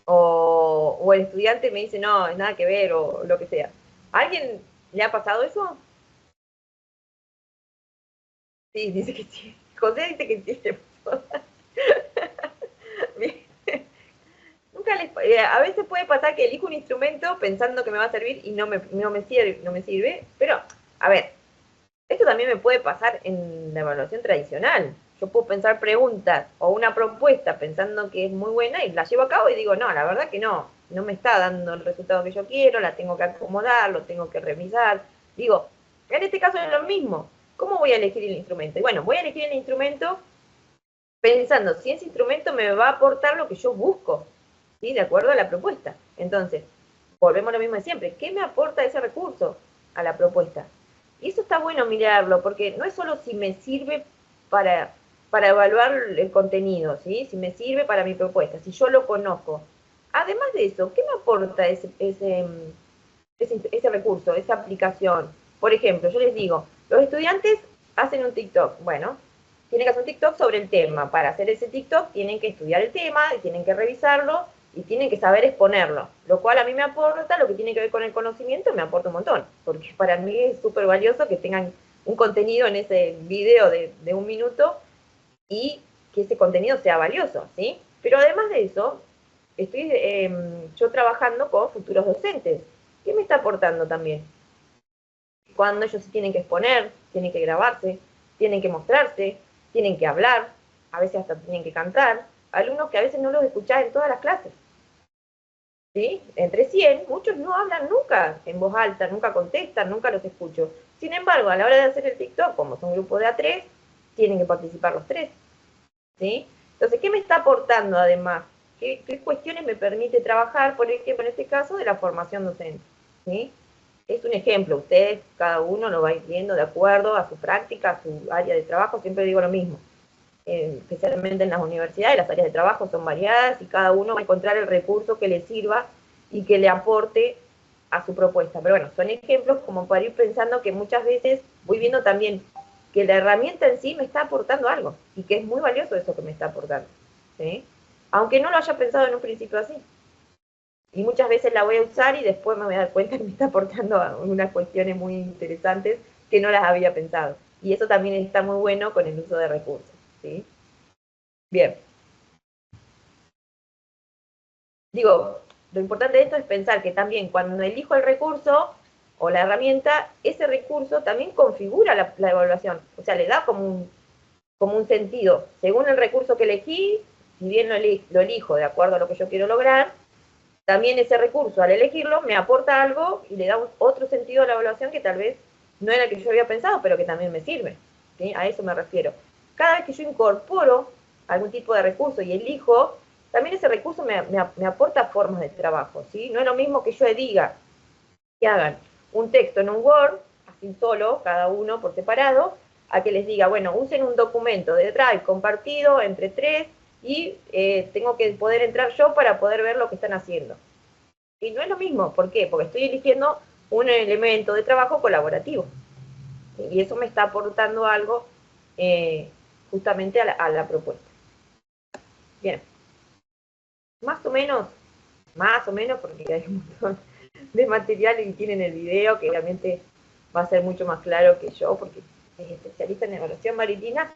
O el estudiante me dice, no, es nada que ver, o lo que sea. ¿A alguien le ha pasado eso? Sí, dice que sí. José dice que sí. A veces puede pasar que elijo un instrumento pensando que me va a servir y no me sirve, pero, a ver, esto también me puede pasar en la evaluación tradicional. Yo puedo pensar preguntas o una propuesta pensando que es muy buena y la llevo a cabo y digo, no, la verdad que no me está dando el resultado que yo quiero, la tengo que acomodar, lo tengo que revisar. Digo, en este caso es lo mismo. ¿Cómo voy a elegir el instrumento? Y bueno, voy a elegir el instrumento pensando si ese instrumento me va a aportar lo que yo busco, ¿sí? De acuerdo a la propuesta. Entonces, volvemos a lo mismo de siempre. ¿Qué me aporta ese recurso a la propuesta? Y eso está bueno mirarlo, porque no es solo si me sirve para evaluar el contenido, ¿sí? Si me sirve para mi propuesta, si yo lo conozco. Además de eso, ¿qué me aporta ese recurso, esa aplicación? Por ejemplo, yo les digo, los estudiantes hacen un TikTok. Bueno, tienen que hacer un TikTok sobre el tema. Para hacer ese TikTok tienen que estudiar el tema, y tienen que revisarlo y tienen que saber exponerlo, lo cual a mí me aporta, lo que tiene que ver con el conocimiento, me aporta un montón, porque para mí es súper valioso que tengan un contenido en ese video de 1 minuto y que ese contenido sea valioso, ¿sí? Pero además de eso, estoy yo trabajando con futuros docentes. ¿Qué me está aportando también? Cuando ellos se tienen que exponer, tienen que grabarse, tienen que mostrarse, tienen que hablar, a veces hasta tienen que cantar, alumnos que a veces no los escuchás en todas las clases. ¿Sí? Entre 100, muchos no hablan nunca en voz alta, nunca contestan, nunca los escucho. Sin embargo, a la hora de hacer el TikTok, como son un grupo de A3, tienen que participar los 3. ¿Sí? Entonces, ¿qué me está aportando además? ¿Qué cuestiones me permite trabajar, por ejemplo, en este caso, de la formación docente? ¿Sí? Es un ejemplo, ustedes, cada uno lo va a ir viendo de acuerdo a su práctica, a su área de trabajo, siempre digo lo mismo. Especialmente en las universidades, las áreas de trabajo son variadas y cada uno va a encontrar el recurso que le sirva y que le aporte a su propuesta. Pero bueno, son ejemplos como para ir pensando que muchas veces voy viendo también que la herramienta en sí me está aportando algo y que es muy valioso eso que me está aportando, ¿sí? Aunque no lo haya pensado en un principio así. Y muchas veces la voy a usar y después me voy a dar cuenta que me está aportando unas cuestiones muy interesantes que no las había pensado. Y eso también está muy bueno con el uso de recursos, ¿sí? Bien. Digo, lo importante de esto es pensar que también cuando elijo el recurso o la herramienta, ese recurso también configura la evaluación. O sea, le da como un sentido. Según el recurso que elegí, si bien lo elijo de acuerdo a lo que yo quiero lograr, también ese recurso al elegirlo me aporta algo y le da otro sentido a la evaluación que tal vez no era el que yo había pensado, pero que también me sirve. ¿Sí? A eso me refiero. Cada vez que yo incorporo algún tipo de recurso y elijo, también ese recurso me aporta formas de trabajo. ¿Sí? No es lo mismo que yo diga que hagan un texto en un Word, así solo, cada uno por separado, a que les diga, bueno, usen un documento de Drive compartido entre 3 y tengo que poder entrar yo para poder ver lo que están haciendo. Y no es lo mismo, ¿por qué? Porque estoy eligiendo un elemento de trabajo colaborativo. Y eso me está aportando algo justamente a la propuesta. Bien. Más o menos, porque hay un montón de material y tienen el video que realmente va a ser mucho más claro que yo, porque es especialista en evaluación maritina,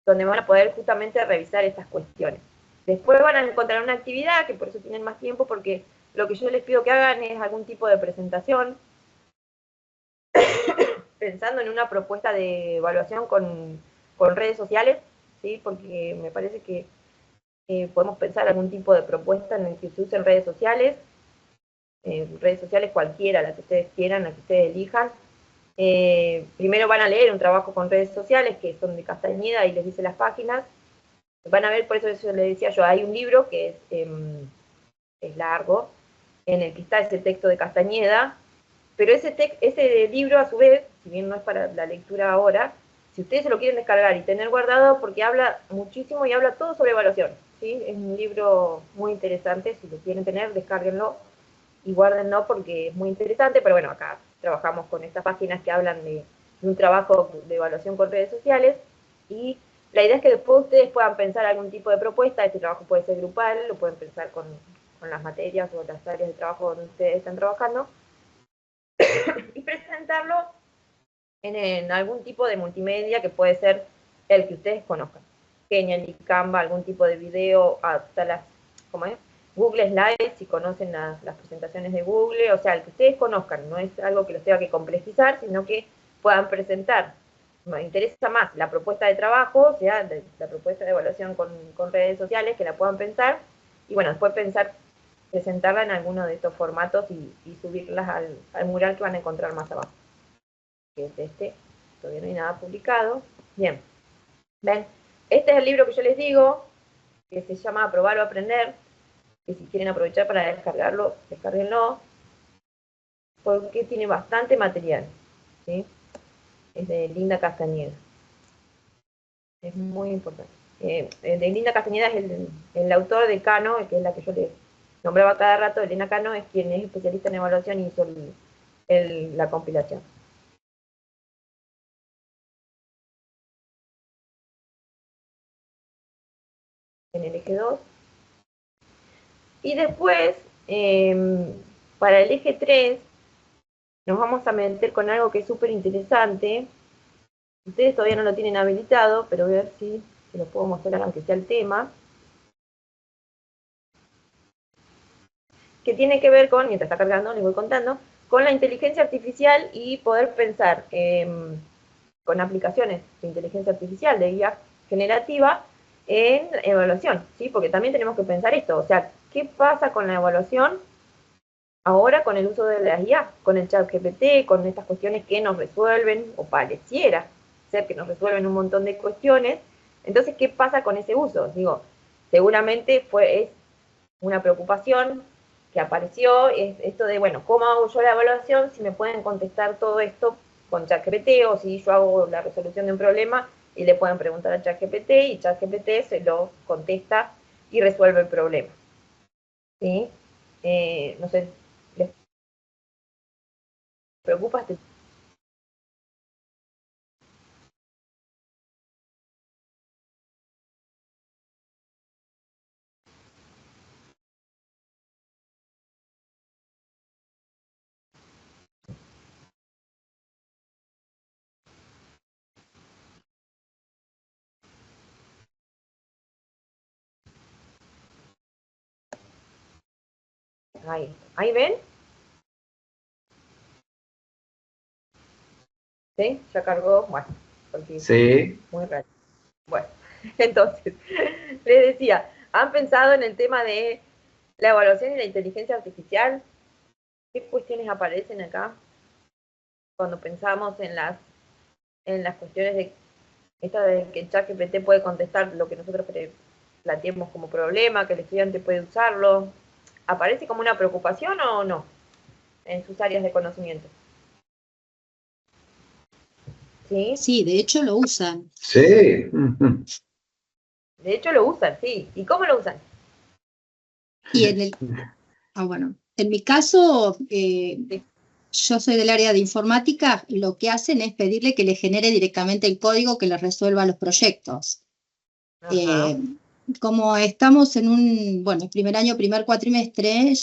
donde van a poder justamente revisar estas cuestiones. Después van a encontrar una actividad, que por eso tienen más tiempo, porque lo que yo les pido que hagan es algún tipo de presentación, pensando en una propuesta de evaluación con redes sociales, ¿sí? Porque me parece que podemos pensar algún tipo de propuesta en el que se usen redes sociales cualquiera, la que ustedes quieran, la que ustedes elijan. Primero van a leer un trabajo con redes sociales, que son de Castañeda, y les dice las páginas. Van a ver, por eso les decía yo, hay un libro que es largo, en el que está ese texto de Castañeda, pero ese libro, a su vez, si bien no es para la lectura ahora, si ustedes se lo quieren descargar y tener guardado, porque habla muchísimo y habla todo sobre evaluación, ¿sí? Es un libro muy interesante, si lo quieren tener, descárguenlo y guárdenlo porque es muy interesante, pero bueno, acá trabajamos con estas páginas que hablan de un trabajo de evaluación con redes sociales, y la idea es que después ustedes puedan pensar algún tipo de propuesta. Este trabajo puede ser grupal, lo pueden pensar con las materias o las áreas de trabajo donde ustedes están trabajando, y presentarlo en algún tipo de multimedia que puede ser el que ustedes conozcan. Genial, Canva, algún tipo de video, hasta las, ¿cómo es? Google Slides, si conocen las presentaciones de Google, o sea, el que ustedes conozcan, no es algo que los tenga que complejizar, sino que puedan presentar. Me interesa más la propuesta de trabajo, o sea, la propuesta de evaluación con redes sociales, que la puedan pensar, y bueno, después presentarla en alguno de estos formatos y subirlas al mural que van a encontrar más abajo, que es este. Todavía no hay nada publicado. Bien, ven, este es el libro que yo les digo, que se llama Aprobar o Aprender, que si quieren aprovechar para descargarlo, descárguenlo, porque tiene bastante material, ¿sí? Es de Linda Castañeda. Es muy importante. De Linda Castañeda es el autor de Cano, que es la que yo les nombraba cada rato. Elena Cano es quien es especialista en evaluación y hizo la compilación. En el eje 2. Y después, para el eje 3, nos vamos a meter con algo que es súper interesante. Ustedes todavía no lo tienen habilitado, pero voy a ver si se lo puedo mostrar aunque sea el tema. Que tiene que ver con, mientras está cargando, les voy contando, con la inteligencia artificial y poder pensar con aplicaciones de inteligencia artificial, de guía generativa, en evaluación, ¿sí? Porque también tenemos que pensar esto, o sea, ¿qué pasa con la evaluación ahora con el uso de las IA, con el chat GPT, con estas cuestiones que nos resuelven, o pareciera ser que nos resuelven un montón de cuestiones? Entonces, ¿qué pasa con ese uso? Digo, seguramente es una preocupación que apareció, es esto de, bueno, ¿cómo hago yo la evaluación si me pueden contestar todo esto con ChatGPT, o si yo hago la resolución de un problema y le pueden preguntar a ChatGPT y ChatGPT se lo contesta y resuelve el problema? ¿Sí? No sé, ¿les preocupa este Ahí ven. ¿Sí? Ya cargó. Bueno, porque Sí. muy raro. Bueno, entonces, les decía, ¿han pensado en el tema de la evaluación y la inteligencia artificial? ¿Qué cuestiones aparecen acá cuando pensamos en las cuestiones de esta de que ChatGPT puede contestar lo que nosotros planteemos como problema, que el estudiante puede usarlo? ¿Aparece como una preocupación o no en sus áreas de conocimiento? ¿Sí? Sí, de hecho lo usan. Sí. De hecho lo usan, sí. ¿Y cómo lo usan? Y bueno, en mi caso, Sí. yo soy del área de informática, y lo que hacen es pedirle que le genere directamente el código que le resuelva los proyectos. Ajá. Como estamos en el primer año, primer cuatrimestre,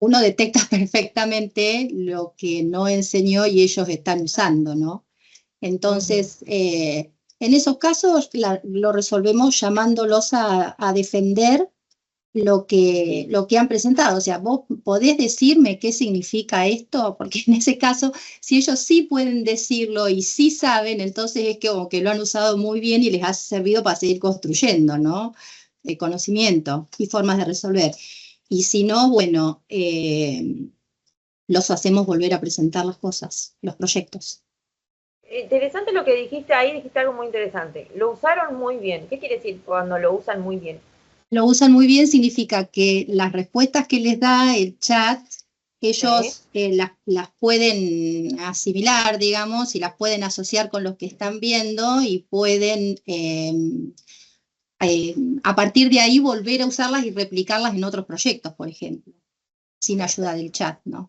uno detecta perfectamente lo que no enseñó y ellos están usando, ¿no? Entonces, en esos casos lo resolvemos llamándolos a defender lo que han presentado. O sea, vos podés decirme qué significa esto, porque en ese caso, si ellos sí pueden decirlo y sí saben, entonces es que como que lo han usado muy bien y les ha servido para seguir construyendo, ¿no? El conocimiento y formas de resolver. Y si no, bueno, los hacemos volver a presentar las cosas, los proyectos. Interesante lo que dijiste ahí, dijiste algo muy interesante. Lo usaron muy bien. ¿Qué quiere decir cuando lo usan muy bien? Lo usan muy bien significa que las respuestas que les da el chat, Sí. ellos las pueden asimilar, digamos, y las pueden asociar con los que están viendo y pueden, a partir de ahí, volver a usarlas y replicarlas en otros proyectos, por ejemplo, sin ayuda Perfecto, del chat, ¿no?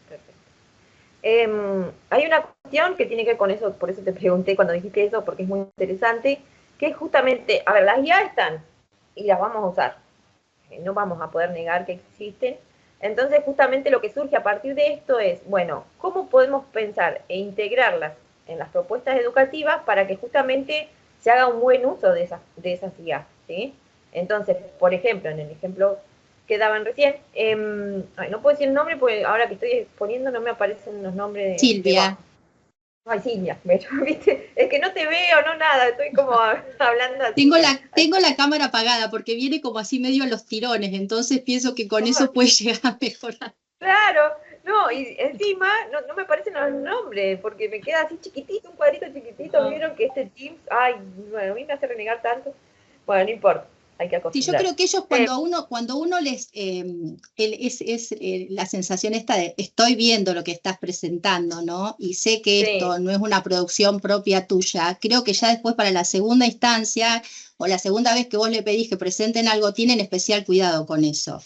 perfecto. Hay una cuestión que tiene que ver con eso, por eso te pregunté cuando dijiste eso, porque es muy interesante, que es justamente, a ver, las IA están y las vamos a usar. No vamos a poder negar que existen. Entonces, justamente lo que surge a partir de esto es, bueno, ¿cómo podemos pensar e integrarlas en las propuestas educativas para que justamente se haga un buen uso de esas IA? ¿Sí? Entonces, por ejemplo, en el ejemplo que daban recién, no puedo decir el nombre porque ahora que estoy exponiendo no me aparecen los nombres Silvia, debajo. Ay, Silvia, ¿viste? Es que no te veo, no nada, estoy como hablando así. tengo la cámara apagada porque viene como así medio a los tirones, entonces pienso que con eso puede llegar a mejorar. Claro, no, y encima no me aparecen los nombres, porque me queda así chiquitito, un cuadrito chiquitito, vieron que este Teams, ay, bueno, a mí me hace renegar tanto. Bueno, no importa, hay que Sí, yo acostumbrar. creo que ellos cuando uno les, la sensación esta de estoy viendo lo que estás presentando, ¿no? Y sé que Sí, esto no es una producción propia tuya, creo que ya después para la segunda instancia o la segunda vez que vos le pedís que presenten algo, tienen especial cuidado con eso.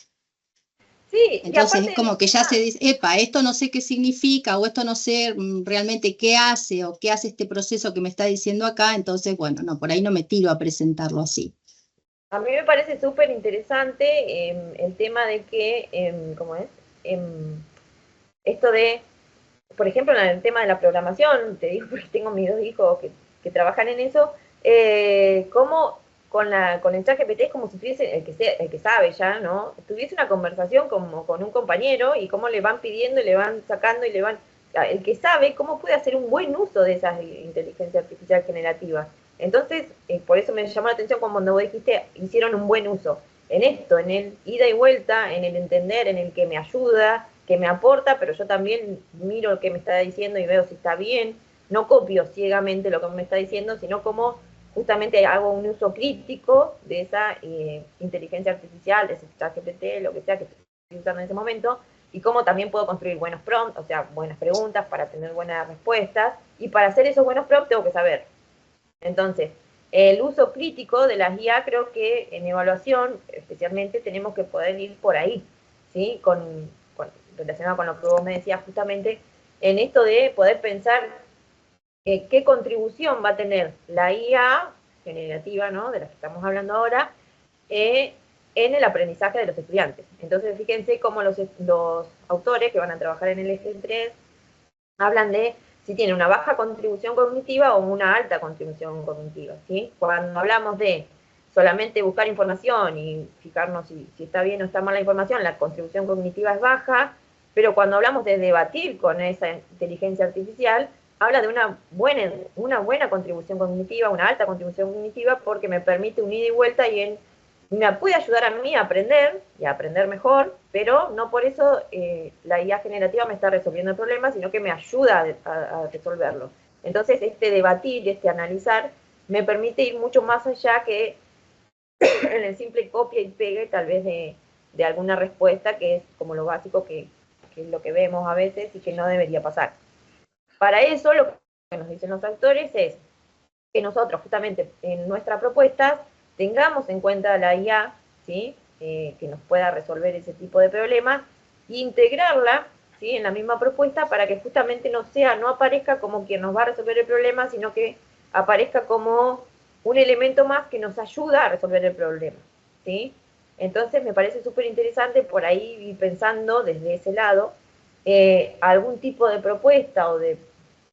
sí, y Entonces es aparte como que ya se encima, dice, epa, esto no sé qué significa o esto no sé realmente qué hace o qué hace este proceso que me está diciendo acá, entonces bueno, no, por ahí no me tiro a presentarlo así. a mí me parece súper interesante el tema de que, ¿cómo es? Esto de, por ejemplo, en el tema de la programación, te digo porque tengo mis dos hijos que trabajan en eso, cómo con el chat GPT es como si tuviese, el que sabe ya, ¿no? Tuviese una conversación como con un compañero y cómo le van pidiendo y le van sacando y le van... El que sabe cómo puede hacer un buen uso de esa inteligencia artificial generativa. Entonces, por eso me llamó la atención cuando vos dijiste, hicieron un buen uso en esto, en el ida y vuelta, en el entender, en el que me ayuda, que me aporta, pero yo también miro lo que me está diciendo y veo si está bien. No copio ciegamente lo que me está diciendo, sino como justamente hago un uso crítico de esa inteligencia artificial, de ese ChatGPT, lo que sea que estoy usando en ese momento, y cómo también puedo construir buenos prompts, o sea, buenas preguntas para tener buenas respuestas, y para hacer esos buenos prompts tengo que saber. Entonces, el uso crítico de las IA creo que en evaluación, especialmente, tenemos que poder ir por ahí, ¿sí? Relacionado con lo que vos me decías justamente, en esto de poder pensar qué contribución va a tener la IA generativa, ¿no? De la que estamos hablando ahora, en el aprendizaje de los estudiantes. Entonces, fíjense cómo los autores que van a trabajar en el eje 3 hablan de si tiene una baja contribución cognitiva o una alta contribución cognitiva, ¿sí? Cuando hablamos de solamente buscar información y fijarnos si está bien o está mal la información, la contribución cognitiva es baja, pero cuando hablamos de debatir con esa inteligencia artificial, habla de una buena contribución cognitiva, una alta contribución cognitiva, porque me permite un ida y vuelta y me puede ayudar a mí a aprender y a aprender mejor, pero no por eso la IA generativa me está resolviendo el problema, sino que me ayuda a resolverlo. Entonces, este debatir, este analizar, me permite ir mucho más allá que en el simple copia y pegue, tal vez de alguna respuesta, que es como lo básico que es lo que vemos a veces y que no debería pasar. Para eso, lo que nos dicen los autores es que nosotros, justamente en nuestras propuestas, tengamos en cuenta la IA, ¿sí? Que nos pueda resolver ese tipo de problemas, e integrarla, ¿sí? En la misma propuesta para que justamente no aparezca como quien nos va a resolver el problema, sino que aparezca como un elemento más que nos ayuda a resolver el problema, ¿sí? Entonces me parece súper interesante por ahí ir pensando desde ese lado algún tipo de propuesta o de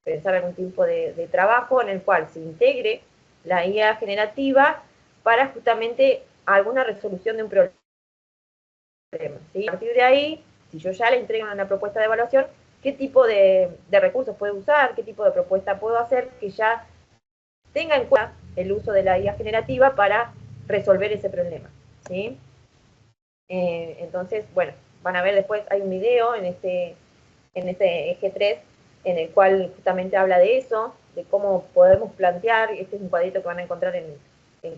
pensar algún tipo de trabajo en el cual se integre la IA generativa para justamente alguna resolución de un problema, ¿sí? A partir de ahí, si yo ya le entrego una propuesta de evaluación, ¿qué tipo de recursos puedo usar? ¿Qué tipo de propuesta puedo hacer que ya tenga en cuenta el uso de la IA generativa para resolver ese problema, ¿sí? Entonces, bueno, van a ver después, hay un video en este eje 3 en el cual justamente habla de eso, de cómo podemos plantear, este es un cuadrito que van a encontrar en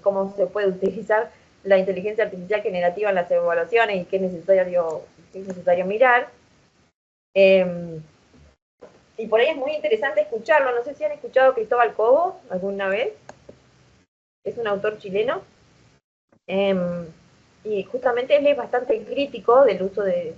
cómo se puede utilizar la inteligencia artificial generativa en las evaluaciones y qué es necesario mirar. Y por ahí es muy interesante escucharlo, no sé si han escuchado a Cristóbal Cobo alguna vez, es un autor chileno, y justamente él es bastante crítico del uso de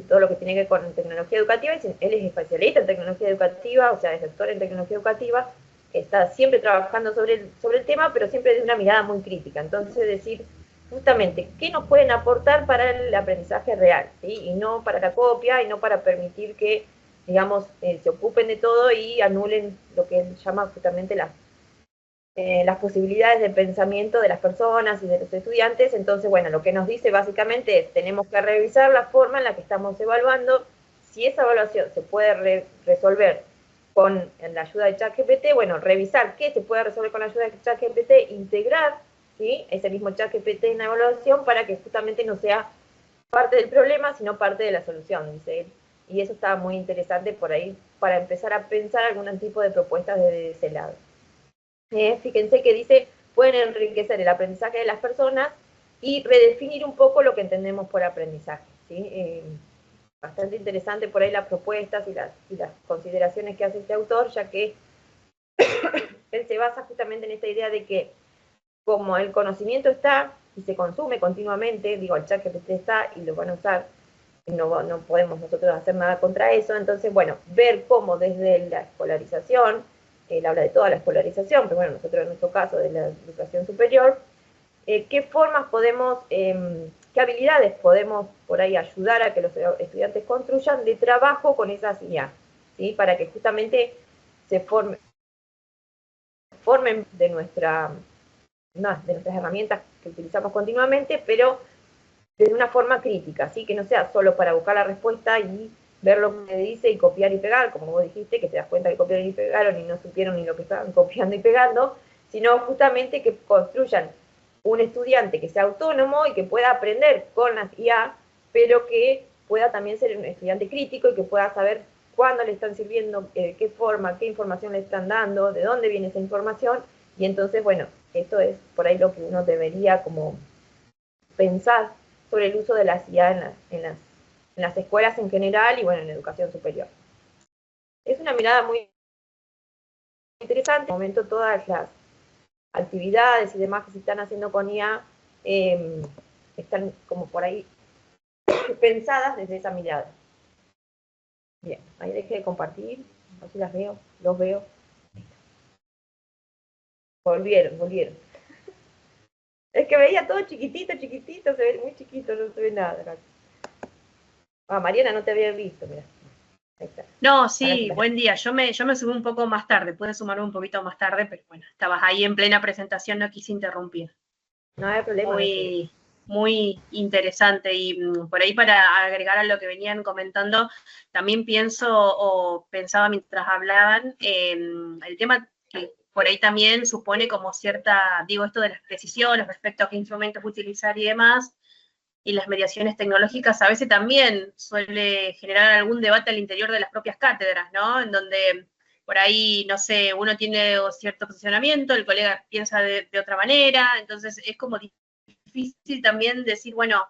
todo lo que tiene que ver con tecnología educativa. Él es especialista en tecnología educativa, o sea, es doctor en tecnología educativa, está siempre trabajando sobre el tema, pero siempre de una mirada muy crítica. Entonces, decir justamente qué nos pueden aportar para el aprendizaje real, ¿sí? Y no para la copia, y no para permitir que, digamos, se ocupen de todo y anulen lo que él llama justamente las posibilidades de pensamiento de las personas y de los estudiantes. Entonces, bueno, lo que nos dice básicamente es, tenemos que revisar la forma en la que estamos evaluando, si esa evaluación se puede resolver con la ayuda de ChatGPT, bueno, revisar qué se puede resolver con la ayuda de ChatGPT, integrar, ¿sí?, ese mismo ChatGPT en la evaluación para que justamente no sea parte del problema, sino parte de la solución, dice él. Y eso está muy interesante por ahí, para empezar a pensar algún tipo de propuestas desde ese lado. Fíjense que dice, pueden enriquecer el aprendizaje de las personas y redefinir un poco lo que entendemos por aprendizaje, ¿sí? Bastante interesante por ahí las propuestas y las consideraciones que hace este autor, ya que él se basa justamente en esta idea de que como el conocimiento está y se consume continuamente, digo, el ChatGPT está y lo van a usar, no podemos nosotros hacer nada contra eso. Entonces, bueno, ver cómo desde la escolarización, él habla de toda la escolarización, pero bueno, nosotros en nuestro caso de la educación superior, qué formas podemos, qué habilidades podemos por ahí ayudar a que los estudiantes construyan de trabajo con esas IA, ¿sí? Para que justamente se formen de nuestras herramientas que utilizamos continuamente, pero de una forma crítica, ¿sí? Que no sea solo para buscar la respuesta y ver lo que dice y copiar y pegar, como vos dijiste, que te das cuenta que copiaron y pegaron y no supieron ni lo que estaban copiando y pegando, sino justamente que construyan un estudiante que sea autónomo y que pueda aprender con las IA, pero que pueda también ser un estudiante crítico y que pueda saber cuándo le están sirviendo, qué forma, qué información le están dando, de dónde viene esa información. Y entonces, bueno, esto es por ahí lo que uno debería como pensar sobre el uso de las IA en las escuelas en general y, bueno, en la educación superior. Es una mirada muy interesante. En este momento todas las actividades y demás que se están haciendo con IA están como por ahí pensadas desde esa mirada. Bien, ahí dejé de compartir, a ver si las veo, los veo. Volvieron. Es que veía todo chiquitito, se ve muy chiquito, no se ve nada. Mariana, no te había visto, mira. No, sí, buen día. Yo me subí un poco más tarde, pude sumarme un poquito más tarde, pero bueno, estabas ahí en plena presentación, no quise interrumpir. No hay problema. Muy, muy interesante. Y por ahí, para agregar a lo que venían comentando, también pienso o pensaba mientras hablaban, el tema que por ahí también supone como cierta, digo, esto de las precisiones respecto a qué instrumentos utilizar y demás, y las mediaciones tecnológicas a veces también suele generar algún debate al interior de las propias cátedras, ¿no? En donde por ahí, no sé, uno tiene cierto posicionamiento, el colega piensa de otra manera, entonces es como difícil también decir, bueno,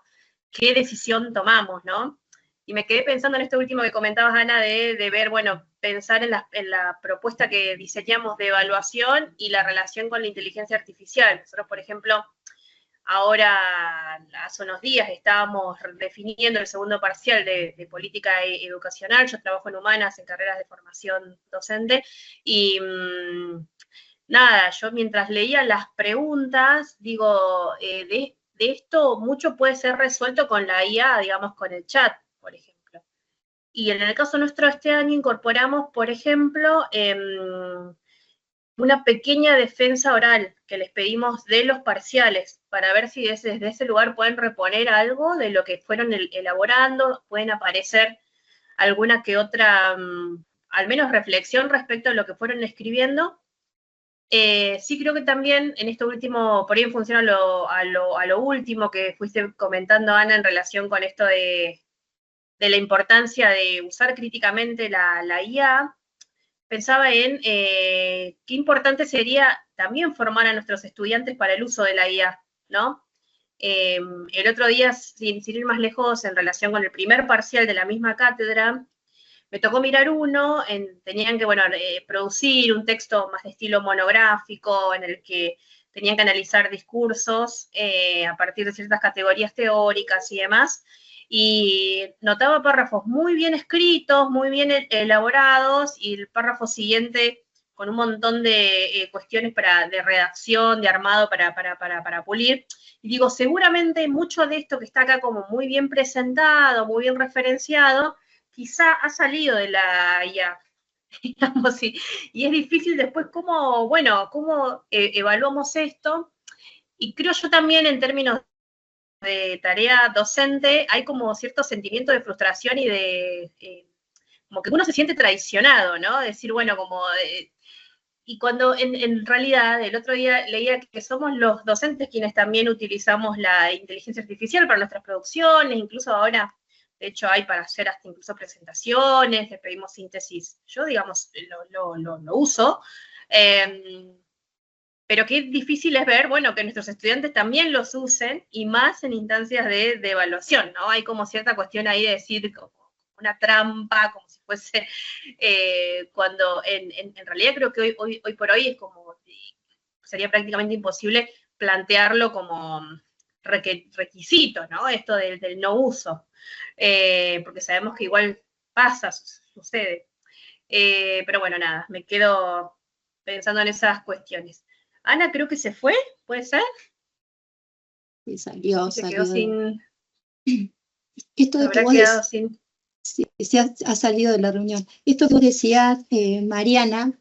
qué decisión tomamos, ¿no? Y me quedé pensando en esto último que comentabas, Ana, de ver, bueno, pensar en la propuesta que diseñamos de evaluación y la relación con la inteligencia artificial. Nosotros, por ejemplo, ahora, hace unos días, estábamos definiendo el segundo parcial de política educacional. Yo trabajo en humanas, en carreras de formación docente, y nada, yo mientras leía las preguntas, digo, de esto mucho puede ser resuelto con la IA, digamos, con el chat, por ejemplo. Y en el caso nuestro, este año incorporamos, por ejemplo, una pequeña defensa oral que les pedimos de los parciales, para ver si desde ese lugar pueden reponer algo de lo que fueron elaborando, pueden aparecer alguna que otra, al menos reflexión respecto a lo que fueron escribiendo. Sí creo que también en esto último, por ahí en función a lo último que fuiste comentando, Ana, en relación con esto de la importancia de usar críticamente la IA, pensaba en qué importante sería también formar a nuestros estudiantes para el uso de la IA, ¿no? El otro día, sin ir más lejos, en relación con el primer parcial de la misma cátedra, me tocó mirar uno, tenían que, bueno, producir un texto más de estilo monográfico, en el que tenían que analizar discursos a partir de ciertas categorías teóricas y demás, y notaba párrafos muy bien escritos, muy bien elaborados, y el párrafo siguiente con un montón de cuestiones de redacción, de armado para pulir. Y digo, seguramente mucho de esto que está acá como muy bien presentado, muy bien referenciado, quizá ha salido de la IA, digamos, y es difícil después cómo evaluamos esto. Y creo yo también en términos de tarea docente, hay como cierto sentimiento de frustración y como que uno se siente traicionado, ¿no? Decir, bueno, y cuando en realidad el otro día leía que somos los docentes quienes también utilizamos la inteligencia artificial para nuestras producciones, incluso ahora, de hecho, hay para hacer hasta incluso presentaciones, le pedimos síntesis. Yo, digamos, lo uso. Pero qué difícil es ver, bueno, que nuestros estudiantes también los usen, y más en instancias de evaluación, ¿no? Hay como cierta cuestión ahí de decir, como una trampa, como si fuese, cuando en realidad creo que hoy por hoy es como, sería prácticamente imposible plantearlo como requisito, ¿no? Esto del no uso, porque sabemos que igual pasa, sucede. Pero bueno, nada, me quedo pensando en esas cuestiones. Ana creo que se fue, ¿puede ser? Y salió. Se quedó sin... Esto de que vos quedado sin... se ha salido de la reunión. Esto que vos decías, Mariana,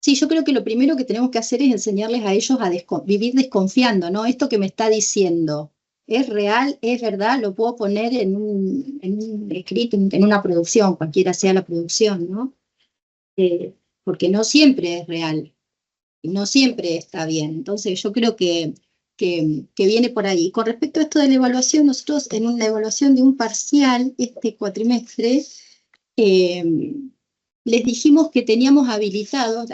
sí, yo creo que lo primero que tenemos que hacer es enseñarles a ellos a vivir desconfiando, ¿no? Esto que me está diciendo, ¿es real? ¿Es verdad? Lo puedo poner en un escrito, en una producción, cualquiera sea la producción, ¿no? Porque no siempre es real, y no siempre está bien. Entonces yo creo que viene por ahí. Con respecto a esto de la evaluación, nosotros en una evaluación de un parcial, este cuatrimestre, les dijimos que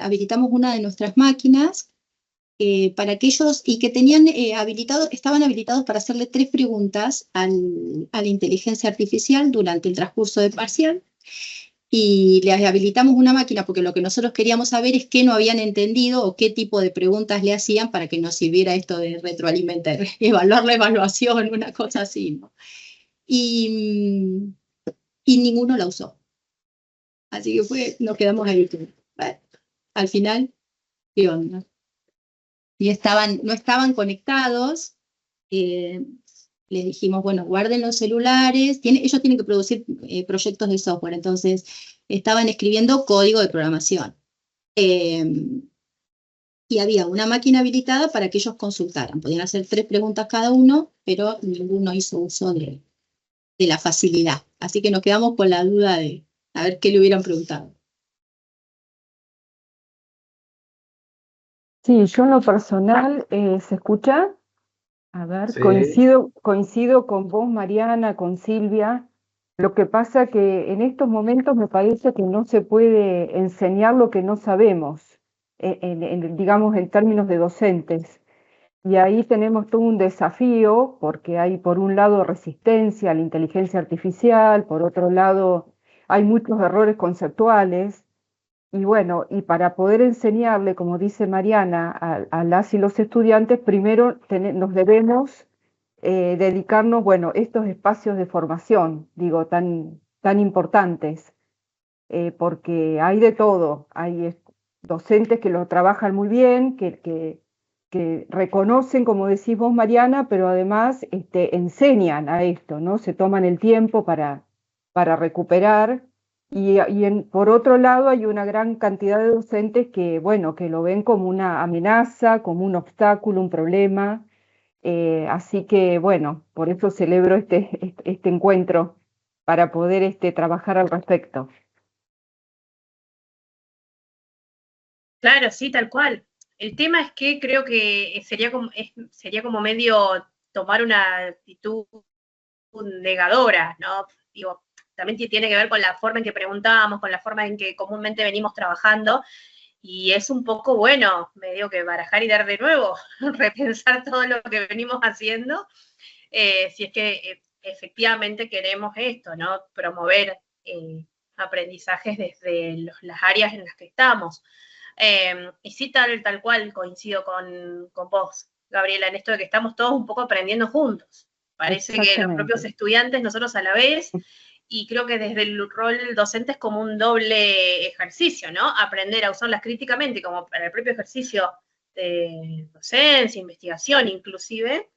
habilitamos una de nuestras máquinas para que ellos, y que tenían estaban habilitados para hacerle 3 preguntas a la inteligencia artificial durante el transcurso del parcial. Y les habilitamos una máquina porque lo que nosotros queríamos saber es qué no habían entendido o qué tipo de preguntas le hacían para que nos sirviera esto de retroalimentar, evaluar la evaluación, una cosa así, ¿no? Y ninguno la usó. Así que nos quedamos ahí. Bueno, al final, ¿qué onda? Y no estaban conectados, les dijimos, bueno, guarden los celulares, ellos tienen que producir proyectos de software, entonces estaban escribiendo código de programación. Y había una máquina habilitada para que ellos consultaran. Podían hacer 3 preguntas cada uno, pero ninguno hizo uso de la facilidad. Así que nos quedamos con la duda de a ver qué le hubieran preguntado. Sí, yo en lo personal, ¿se escucha? A ver, Sí. coincido con vos, Mariana, con Silvia. Lo que pasa que en estos momentos me parece que no se puede enseñar lo que no sabemos, digamos, en términos de docentes. Y ahí tenemos todo un desafío, porque hay por un lado resistencia a la inteligencia artificial, por otro lado hay muchos errores conceptuales. Y bueno, y para poder enseñarle, como dice Mariana, a las y los estudiantes, primero nos debemos dedicarnos, bueno, estos espacios de formación, digo, tan importantes, porque hay de todo. Hay docentes que lo trabajan muy bien, que reconocen, como decís vos, Mariana, pero además enseñan a esto, ¿no? Se toman el tiempo para recuperar. Por otro lado, hay una gran cantidad de docentes que, bueno, que lo ven como una amenaza, como un obstáculo, un problema. Así que, bueno, por eso celebro este encuentro para poder trabajar al respecto. Claro, sí, tal cual. El tema es que creo que sería como medio tomar una actitud negadora, ¿no? Digo, también tiene que ver con la forma en que preguntamos, con la forma en que comúnmente venimos trabajando, y es un poco, bueno, medio que barajar y dar de nuevo, repensar todo lo que venimos haciendo, si es que efectivamente queremos esto, ¿no? Promover aprendizajes desde las áreas en las que estamos. Y sí, tal cual coincido con vos, Gabriela, en esto de que estamos todos un poco aprendiendo juntos. Parece que los propios estudiantes, nosotros a la vez, y creo que desde el rol docente es como un doble ejercicio, ¿no? Aprender a usarlas críticamente, como para el propio ejercicio de docencia, investigación inclusive,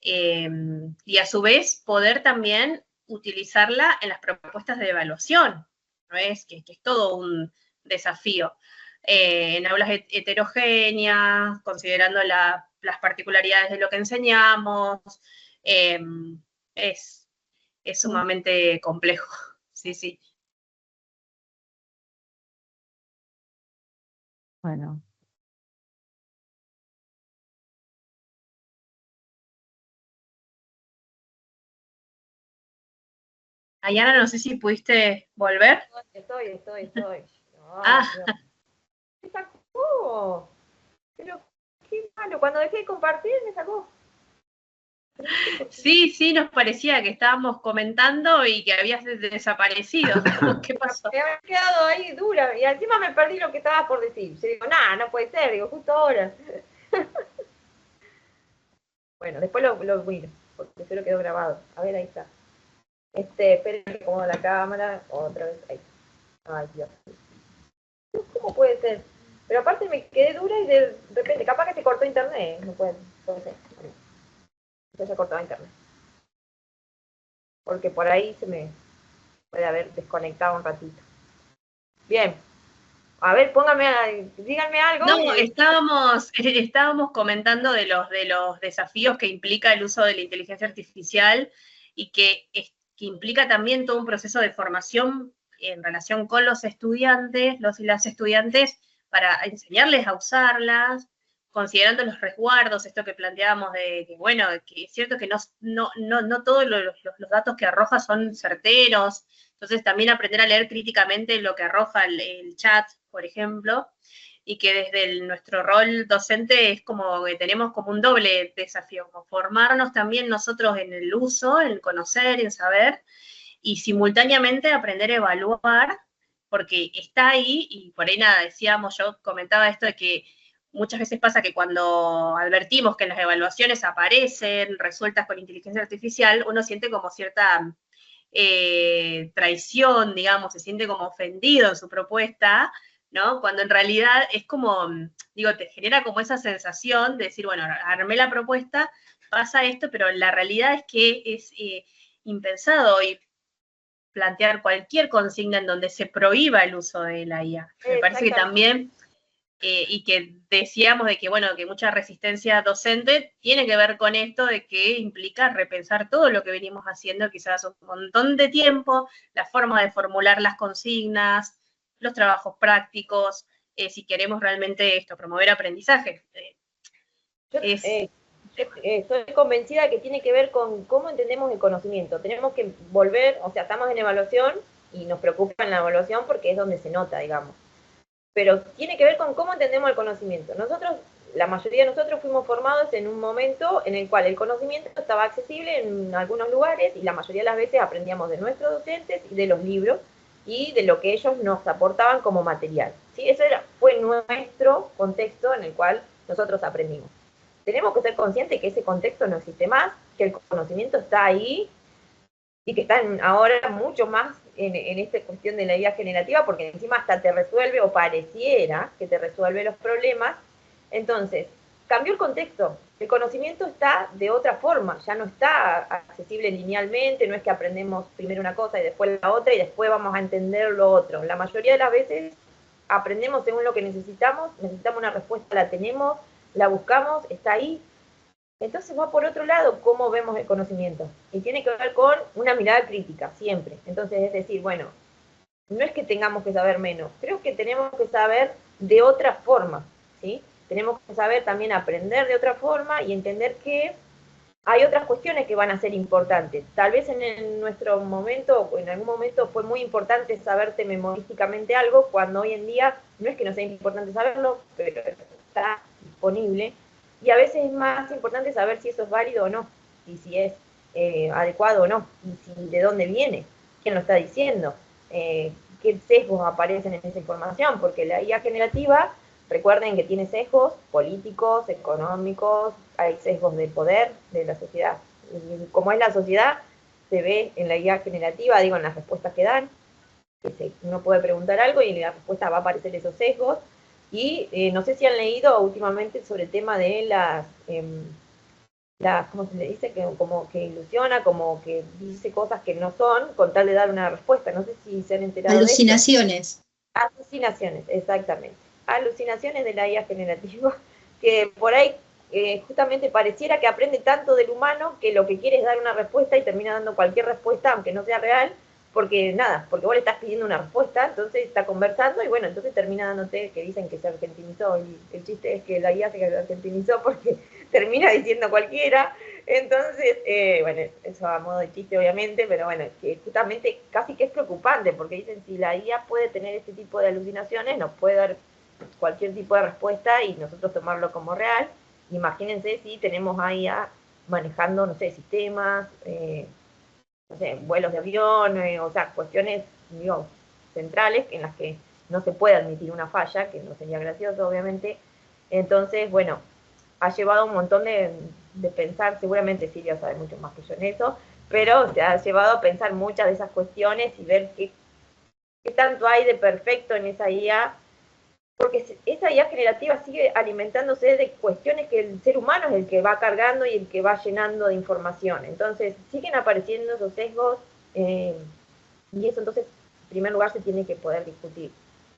y a su vez poder también utilizarla en las propuestas de evaluación, ¿no? Que es todo un desafío. En aulas heterogéneas, considerando las particularidades de lo que enseñamos, es sumamente complejo. Sí, sí. Bueno. Ayana, no sé si pudiste volver. Estoy. No, Ah. me sacó. Pero qué malo, cuando dejé de compartir me sacó. Sí, nos parecía que estábamos comentando y que habías desaparecido. ¿Qué pasó? Me había quedado ahí dura y encima me perdí lo que estaba por decir. Yo digo, nada, no puede ser, digo, justo ahora. Bueno, después lo miro, porque se lo quedó grabado. A ver, ahí está. Esperen que acomodo la cámara, otra vez, ahí. Ay, Dios. ¿Cómo puede ser? Pero aparte me quedé dura y de repente, capaz que se cortó internet, no puede ser. Se ha cortado internet. Porque por ahí se me puede haber desconectado un ratito. Bien. A ver, díganme algo. No, estábamos comentando de los desafíos que implica el uso de la inteligencia artificial y que implica también todo un proceso de formación en relación con los estudiantes, los y las estudiantes, para enseñarles a usarlas, considerando los resguardos, esto que planteábamos de que, bueno, que es cierto que no todos los datos que arroja son certeros, entonces también aprender a leer críticamente lo que arroja el chat, por ejemplo, y que desde nuestro rol docente es como que tenemos como un doble desafío, como formarnos también nosotros en el uso, en conocer, en saber, y simultáneamente aprender a evaluar, porque está ahí, y por ahí nada, yo comentaba esto de que muchas veces pasa que cuando advertimos que las evaluaciones aparecen resueltas con inteligencia artificial, uno siente como cierta traición, digamos, se siente como ofendido en su propuesta, ¿no? Cuando en realidad es como, digo, te genera como esa sensación de decir, bueno, armé la propuesta, pasa esto, pero la realidad es que es impensado hoy plantear cualquier consigna en donde se prohíba el uso de la IA. Me parece que también, y que decíamos de que, bueno, que mucha resistencia docente tiene que ver con esto de que implica repensar todo lo que venimos haciendo quizás un montón de tiempo, la forma de formular las consignas, los trabajos prácticos, si queremos realmente esto, promover aprendizaje. Estoy convencida que tiene que ver con cómo entendemos el conocimiento. Tenemos que volver, o sea, estamos en evaluación y nos preocupa en la evaluación porque es donde se nota, digamos. Pero tiene que ver con cómo entendemos el conocimiento. Nosotros, la mayoría de nosotros fuimos formados en un momento en el cual el conocimiento estaba accesible en algunos lugares y la mayoría de las veces aprendíamos de nuestros docentes y de los libros y de lo que ellos nos aportaban como material. ¿Sí? Eso fue nuestro contexto en el cual nosotros aprendimos. Tenemos que ser conscientes que ese contexto no existe más, que el conocimiento está ahí y que están ahora mucho más en esta cuestión de la IA generativa, porque encima hasta te resuelve, o pareciera que te resuelve los problemas. Entonces, cambió el contexto. El conocimiento está de otra forma, ya no está accesible linealmente, no es que aprendemos primero una cosa y después la otra y después vamos a entender lo otro. La mayoría de las veces aprendemos según lo que necesitamos una respuesta, la tenemos, la buscamos, está ahí. Entonces va por otro lado cómo vemos el conocimiento. Y tiene que ver con una mirada crítica, siempre. Entonces es decir, bueno, no es que tengamos que saber menos, creo que tenemos que saber de otra forma, ¿sí? Tenemos que saber también aprender de otra forma y entender que hay otras cuestiones que van a ser importantes. Tal vez en nuestro momento, o en algún momento fue muy importante saberte memorísticamente algo, cuando hoy en día no es que no sea importante saberlo, pero está disponible. Y a veces es más importante saber si eso es válido o no, y si es adecuado o no, y si, de dónde viene, quién lo está diciendo, qué sesgos aparecen en esa información, porque la IA generativa, recuerden que tiene sesgos políticos, económicos, hay sesgos de poder de la sociedad. Y como es la sociedad, se ve en la IA generativa, digo, en las respuestas que dan, que uno puede preguntar algo y en la respuesta va a aparecer esos sesgos. Y no sé si han leído últimamente sobre el tema de ¿cómo se le dice? Que como que ilusiona, como que dice cosas que no son, con tal de dar una respuesta. No sé si se han enterado. Alucinaciones. De eso. Alucinaciones, exactamente. Alucinaciones de la IA generativa, que por ahí justamente pareciera que aprende tanto del humano que lo que quiere es dar una respuesta y termina dando cualquier respuesta, aunque no sea real, porque vos le estás pidiendo una respuesta, entonces está conversando y bueno, entonces termina dándote que dicen que se argentinizó, y el chiste es que la IA se argentinizó porque termina diciendo cualquiera, entonces, bueno, eso a modo de chiste obviamente, pero bueno, que justamente casi que es preocupante, porque dicen si la IA puede tener este tipo de alucinaciones, nos puede dar cualquier tipo de respuesta y nosotros tomarlo como real. Imagínense si tenemos a IA manejando, no sé, sistemas, no sé, vuelos de avión, o sea, cuestiones, digo, centrales en las que no se puede admitir una falla, que no sería gracioso, obviamente. Entonces, bueno, ha llevado un montón de pensar, seguramente Silvia sabe mucho más que yo en eso, pero se ha llevado a pensar muchas de esas cuestiones y ver qué tanto hay de perfecto en esa IA, porque esa IA generativa sigue alimentándose de cuestiones que el ser humano es el que va cargando y el que va llenando de información. Entonces, siguen apareciendo esos sesgos, y eso entonces, en primer lugar, se tiene que poder discutir.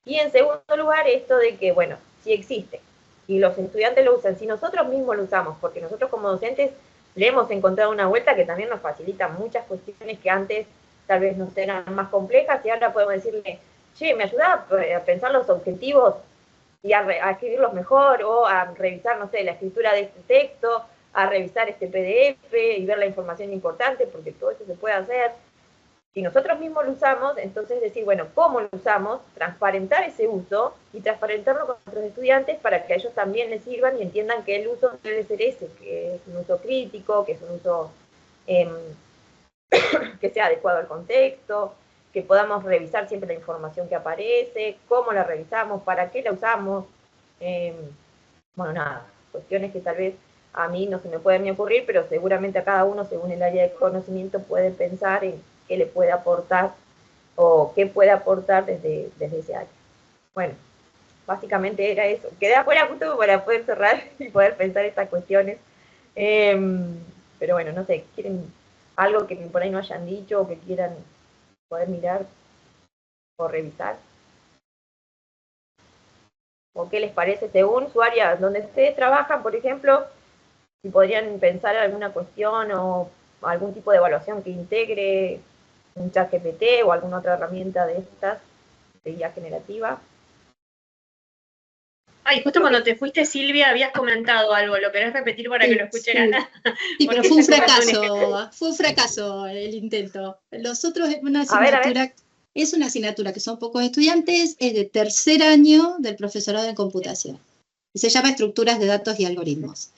Y en segundo lugar, esto de que, bueno, si existe, y los estudiantes lo usan, si nosotros mismos lo usamos, porque nosotros como docentes le hemos encontrado una vuelta que también nos facilita muchas cuestiones que antes tal vez nos eran más complejas, y ahora podemos decirle, che, me ayuda a pensar los objetivos y a escribirlos mejor, o a revisar, no sé, la escritura de este texto, a revisar este PDF y ver la información importante, porque todo eso se puede hacer. Si nosotros mismos lo usamos, entonces decir, bueno, ¿cómo lo usamos? Transparentar ese uso y transparentarlo con nuestros estudiantes para que a ellos también les sirvan y entiendan que el uso debe ser ese, que es un uso crítico, que es un uso que sea adecuado al contexto, que podamos revisar siempre la información que aparece, cómo la revisamos, para qué la usamos. Bueno, nada, cuestiones que tal vez a mí no se me pueden ni ocurrir, pero seguramente a cada uno, según el área de conocimiento, puede pensar en qué le puede aportar o qué puede aportar desde ese área. Bueno, básicamente era eso. Quedé afuera justo para poder cerrar y poder pensar estas cuestiones Pero bueno, no sé, ¿quieren algo que por ahí no hayan dicho o que quieran poder mirar o revisar? ¿O qué les parece según su área donde ustedes trabajan, por ejemplo, si podrían pensar alguna cuestión o algún tipo de evaluación que integre un chat GPT o alguna otra herramienta de estas de IA generativa? Ay, justo cuando te fuiste, Silvia, habías comentado algo. ¿Lo querés repetir para que lo escuche Sí. Ana? Sí, pero Porque fue un ella comentó un ejemplo. fue un fracaso el intento. Nosotros es una A ver. asignatura, es una asignatura que son pocos estudiantes, es de tercer año del profesorado en computación. Se llama Estructuras de Datos y Algoritmos.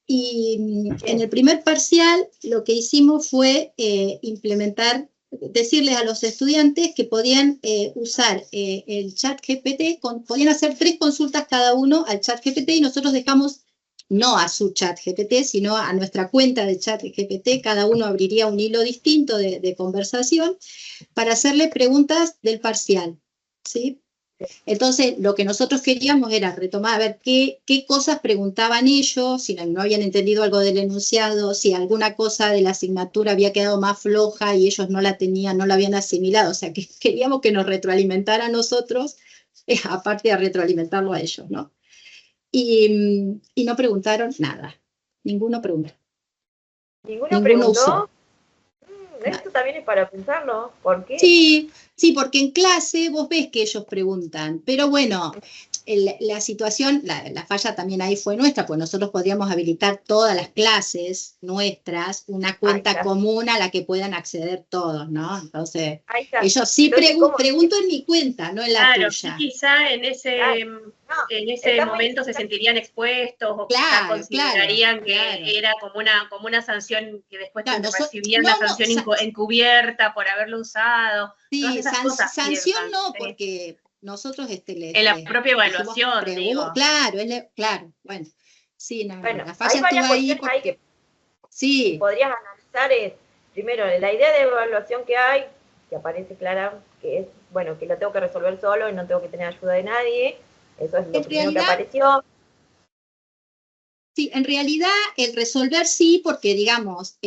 Y en el primer parcial lo que hicimos fue implementar, decirles a los estudiantes que podían usar el chat GPT, podían hacer 3 consultas cada uno al chat GPT y nosotros dejamos, no a su chat GPT, sino a nuestra cuenta de chat GPT, cada uno abriría un hilo distinto de conversación para hacerle preguntas del parcial, ¿sí? Entonces, lo que nosotros queríamos era retomar, a ver qué cosas preguntaban ellos, si no habían entendido algo del enunciado, si alguna cosa de la asignatura había quedado más floja y ellos no la tenían, no la habían asimilado. O sea, que queríamos que nos retroalimentara a nosotros, aparte de retroalimentarlo a ellos, ¿no? Y no preguntaron nada. Ninguno preguntó. ¿Ninguno preguntó? Usó. Esto también es para pensarlo. ¿Por qué? Sí, porque en clase vos ves que ellos preguntan, pero bueno, la situación, la falla también ahí fue nuestra, pues nosotros podríamos habilitar todas las clases nuestras, una cuenta común a la que puedan acceder todos, ¿no? Entonces, ellos sí pregunto en mi cuenta, no en la tuya. Sí, quizá en ese momento se sentirían expuestos o quizá considerarían que era como una sanción que después recibían una sanción encubierta por haberlo usado. Sí, sanción no, porque nosotros en la propia evaluación, digo. Claro, bueno. Sí, bueno, la falla estuvo ahí porque... Sí. Podrías analizar primero la idea de evaluación que hay, que aparece clara, que es, bueno, que lo tengo que resolver solo y no tengo que tener ayuda de nadie. Eso es lo primero que apareció. Sí, en realidad el resolver sí, porque digamos,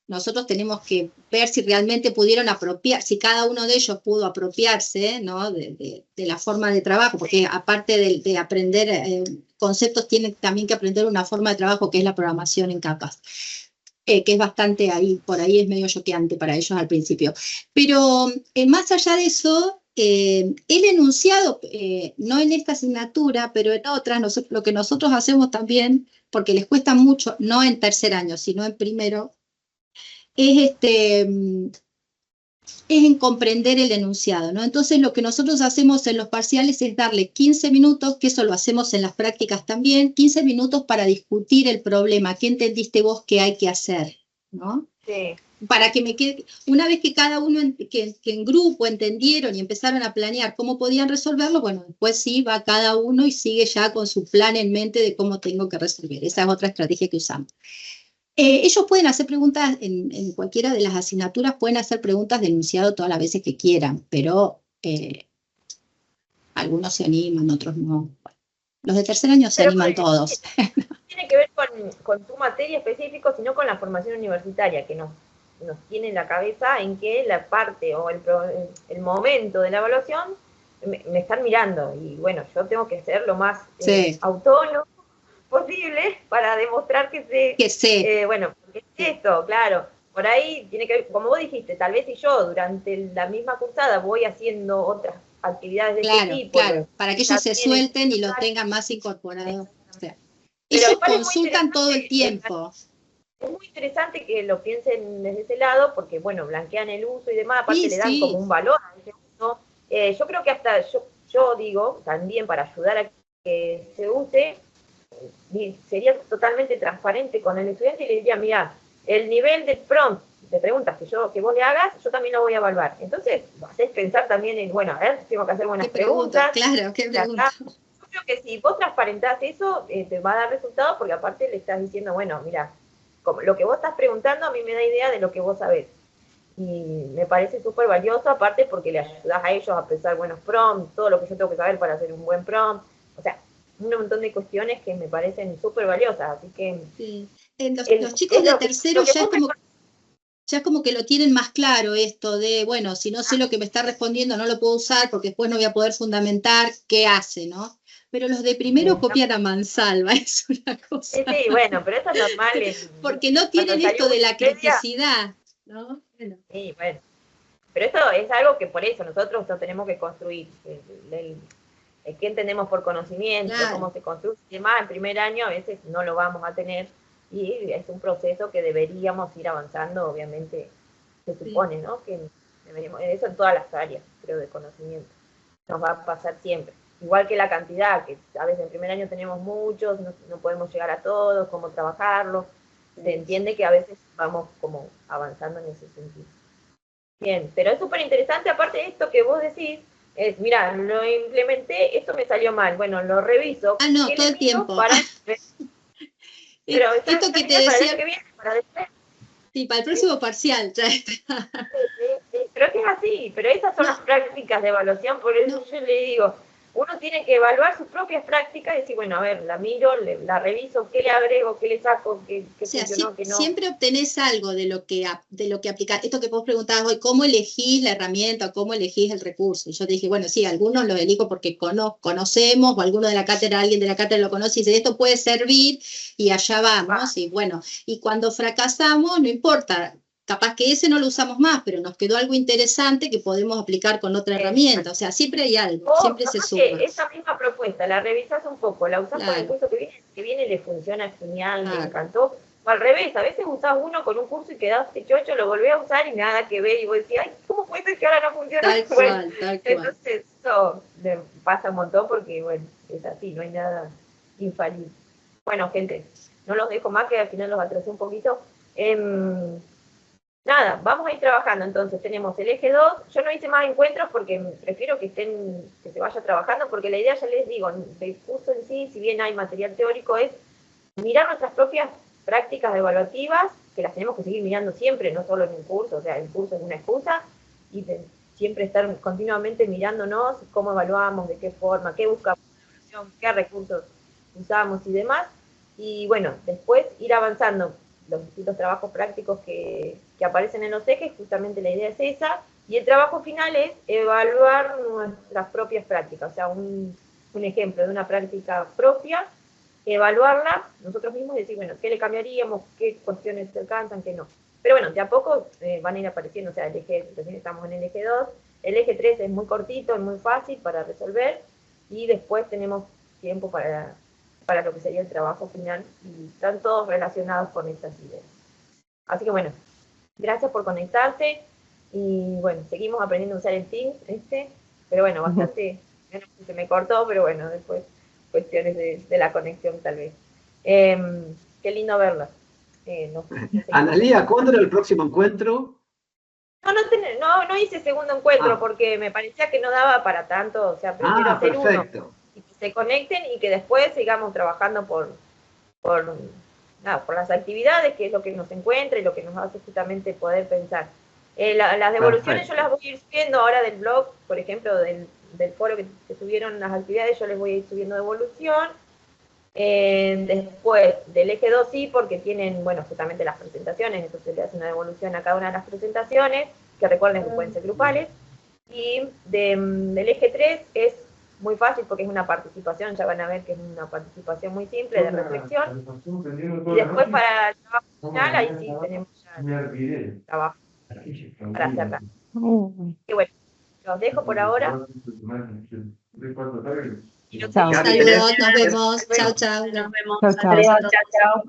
nosotros tenemos que ver si realmente pudieron si cada uno de ellos pudo apropiarse, ¿no? de la forma de trabajo, porque aparte de aprender conceptos, tienen también que aprender una forma de trabajo que es la programación en capas, que es bastante por ahí es medio choqueante para ellos al principio. Pero más allá de eso, el enunciado, no en esta asignatura, pero en otras, lo que nosotros hacemos también, porque les cuesta mucho, no en tercer año, sino en primero, es en comprender el enunciado, ¿no? Entonces lo que nosotros hacemos en los parciales es darle 15 minutos, que eso lo hacemos en las prácticas también, 15 minutos para discutir el problema, qué entendiste vos que hay que hacer, ¿no? Sí. Para que me quede, una vez que cada uno, que en grupo entendieron y empezaron a planear cómo podían resolverlo, bueno, después sí va cada uno y sigue ya con su plan en mente de cómo tengo que resolver. Esa es otra estrategia que usamos. Ellos pueden hacer preguntas en cualquiera de las asignaturas, pueden hacer preguntas de enunciado todas las veces que quieran, pero algunos se animan, otros no. Bueno, los de tercer año se animan todos. No tiene que ver con tu materia específica, sino con la formación universitaria, que nos tiene en la cabeza en que la parte o el momento de la evaluación me están mirando. Y bueno, yo tengo que ser lo más autónomo posible para demostrar que sé. Bueno, porque es esto, claro. Por ahí tiene que ver, como vos dijiste, tal vez si yo durante la misma cursada voy haciendo otras actividades de este tipo. Claro, para que ellos se suelten y lo tengan más incorporado. O sea, ellos consultan todo el tiempo. Es muy interesante que lo piensen desde ese lado, porque, bueno, blanquean el uso y demás, aparte le dan como un valor a ese uso. Yo creo que hasta, yo digo, también para ayudar a que se use, sería totalmente transparente con el estudiante y le diría, mira, el nivel de prompt, de preguntas que vos le hagas, yo también lo voy a evaluar. Entonces, lo haces pensar también en, bueno, a ver, tengo que hacer buenas preguntas. Claro, ¿qué pregunta? Yo creo que si vos transparentás eso, te va a dar resultados, porque aparte le estás diciendo, bueno, mira, como lo que vos estás preguntando a mí me da idea de lo que vos sabés. Y me parece súper valioso, aparte porque le ayudás a ellos a pensar buenos prompts, todo lo que yo tengo que saber para hacer un buen prompt. O sea, un montón de cuestiones que me parecen súper valiosas, así que... Sí. Los chicos de tercero ya es como que lo tienen más claro esto de, bueno, si no sé lo que me está respondiendo no lo puedo usar porque después no voy a poder fundamentar qué hace, ¿no? Pero los de primero copian a mansalva, es una cosa. Sí, bueno, pero eso es normal. Porque no tienen esto de la criticidad, ¿no? Bueno. Sí, bueno. Pero esto es algo que por eso nosotros lo tenemos que construir. ¿Qué entendemos por conocimiento? Claro. Cómo se construye y demás. En primer año a veces no lo vamos a tener y es un proceso que deberíamos ir avanzando, obviamente, se supone, ¿no? Que deberíamos, eso en todas las áreas, creo, de conocimiento. Nos va a pasar siempre. Igual que la cantidad, que a veces en primer año tenemos muchos, no podemos llegar a todos, cómo trabajarlo. Se entiende que a veces vamos como avanzando en ese sentido. Bien, pero es súper interesante, aparte de esto que vos decís, es, mira, lo implementé, esto me salió mal, bueno, lo reviso. No, todo el tiempo. Pero esto que te decía... Que viene, para después. Sí, para el próximo parcial ya está. Sí, creo que es así, pero esas son las prácticas de evaluación, por eso yo le digo, uno tiene que evaluar sus propias prácticas y decir, bueno, a ver, la miro, la reviso, qué le agrego, qué le saco, qué funcionó, qué no. Siempre obtenés algo de lo que aplicar. Esto que vos preguntabas hoy, ¿cómo elegís la herramienta, cómo elegís el recurso? Y yo te dije, bueno, sí, algunos los elijo porque conocemos, o alguno de la cátedra, alguien de la cátedra lo conoce y dice, esto puede servir, y allá vamos, y bueno, y cuando fracasamos, no importa, capaz que ese no lo usamos más, pero nos quedó algo interesante que podemos aplicar con otra herramienta. O sea, siempre hay algo, siempre se suma. Esa misma propuesta, la revisás un poco, la usás para el curso que viene le funciona genial, me encantó. O al revés, a veces usás uno con un curso y quedaste chocho, lo volvés a usar y nada que ver, y vos decís, ay, ¿cómo puede ser que ahora no funciona? Tal cual. Entonces eso le pasa un montón porque, bueno, es así, no hay nada infalible. Bueno, gente, no los dejo más, que al final los atrasé un poquito. Nada, vamos a ir trabajando, entonces tenemos el eje 2, yo no hice más encuentros porque prefiero que se vaya trabajando, porque la idea, ya les digo, del curso en sí, si bien hay material teórico, es mirar nuestras propias prácticas evaluativas, que las tenemos que seguir mirando siempre, no solo en el curso, o sea, el curso es una excusa, y siempre estar continuamente mirándonos cómo evaluamos, de qué forma, qué buscamos, qué recursos usamos y demás, y bueno, después ir avanzando los distintos trabajos prácticos que aparecen en los ejes, justamente la idea es esa, y el trabajo final es evaluar nuestras propias prácticas, o sea, un ejemplo de una práctica propia, evaluarla nosotros mismos y decir, bueno, ¿qué le cambiaríamos? ¿Qué cuestiones se alcanzan? ¿Qué no? Pero bueno, de a poco van a ir apareciendo, o sea, recién estamos en el eje 2, el eje 3 es muy cortito, es muy fácil para resolver, y después tenemos tiempo para lo que sería el trabajo final, y están todos relacionados con esas ideas. Así que bueno, gracias por conectarte, y bueno, seguimos aprendiendo a usar el Teams, pero bueno, bastante, se me cortó, pero bueno, después cuestiones de la conexión tal vez. Qué lindo verla. Analía, ¿cuándo era el próximo encuentro? No hice segundo encuentro porque me parecía que no daba para tanto, o sea, prefiero hacer uno. Y que se conecten y que después sigamos trabajando por las actividades, que es lo que nos encuentra y lo que nos hace justamente poder pensar. Las devoluciones yo las voy a ir subiendo ahora del blog, por ejemplo, del foro que subieron las actividades, yo les voy a ir subiendo devolución. Después del eje 2 sí, porque tienen, bueno, justamente las presentaciones, entonces le hace una devolución a cada una de las presentaciones, que recuerden que pueden ser grupales. Y del eje 3 es muy fácil porque es una participación, ya van a ver que es una participación muy simple de reflexión. Y después para el trabajo final, ahí sí tenemos ya trabajo para cerrar. Y bueno, los dejo por ahora. Saludos, nos vemos. Chao, chao. Nos vemos. Chao, chao. Adiós. Chao, chao.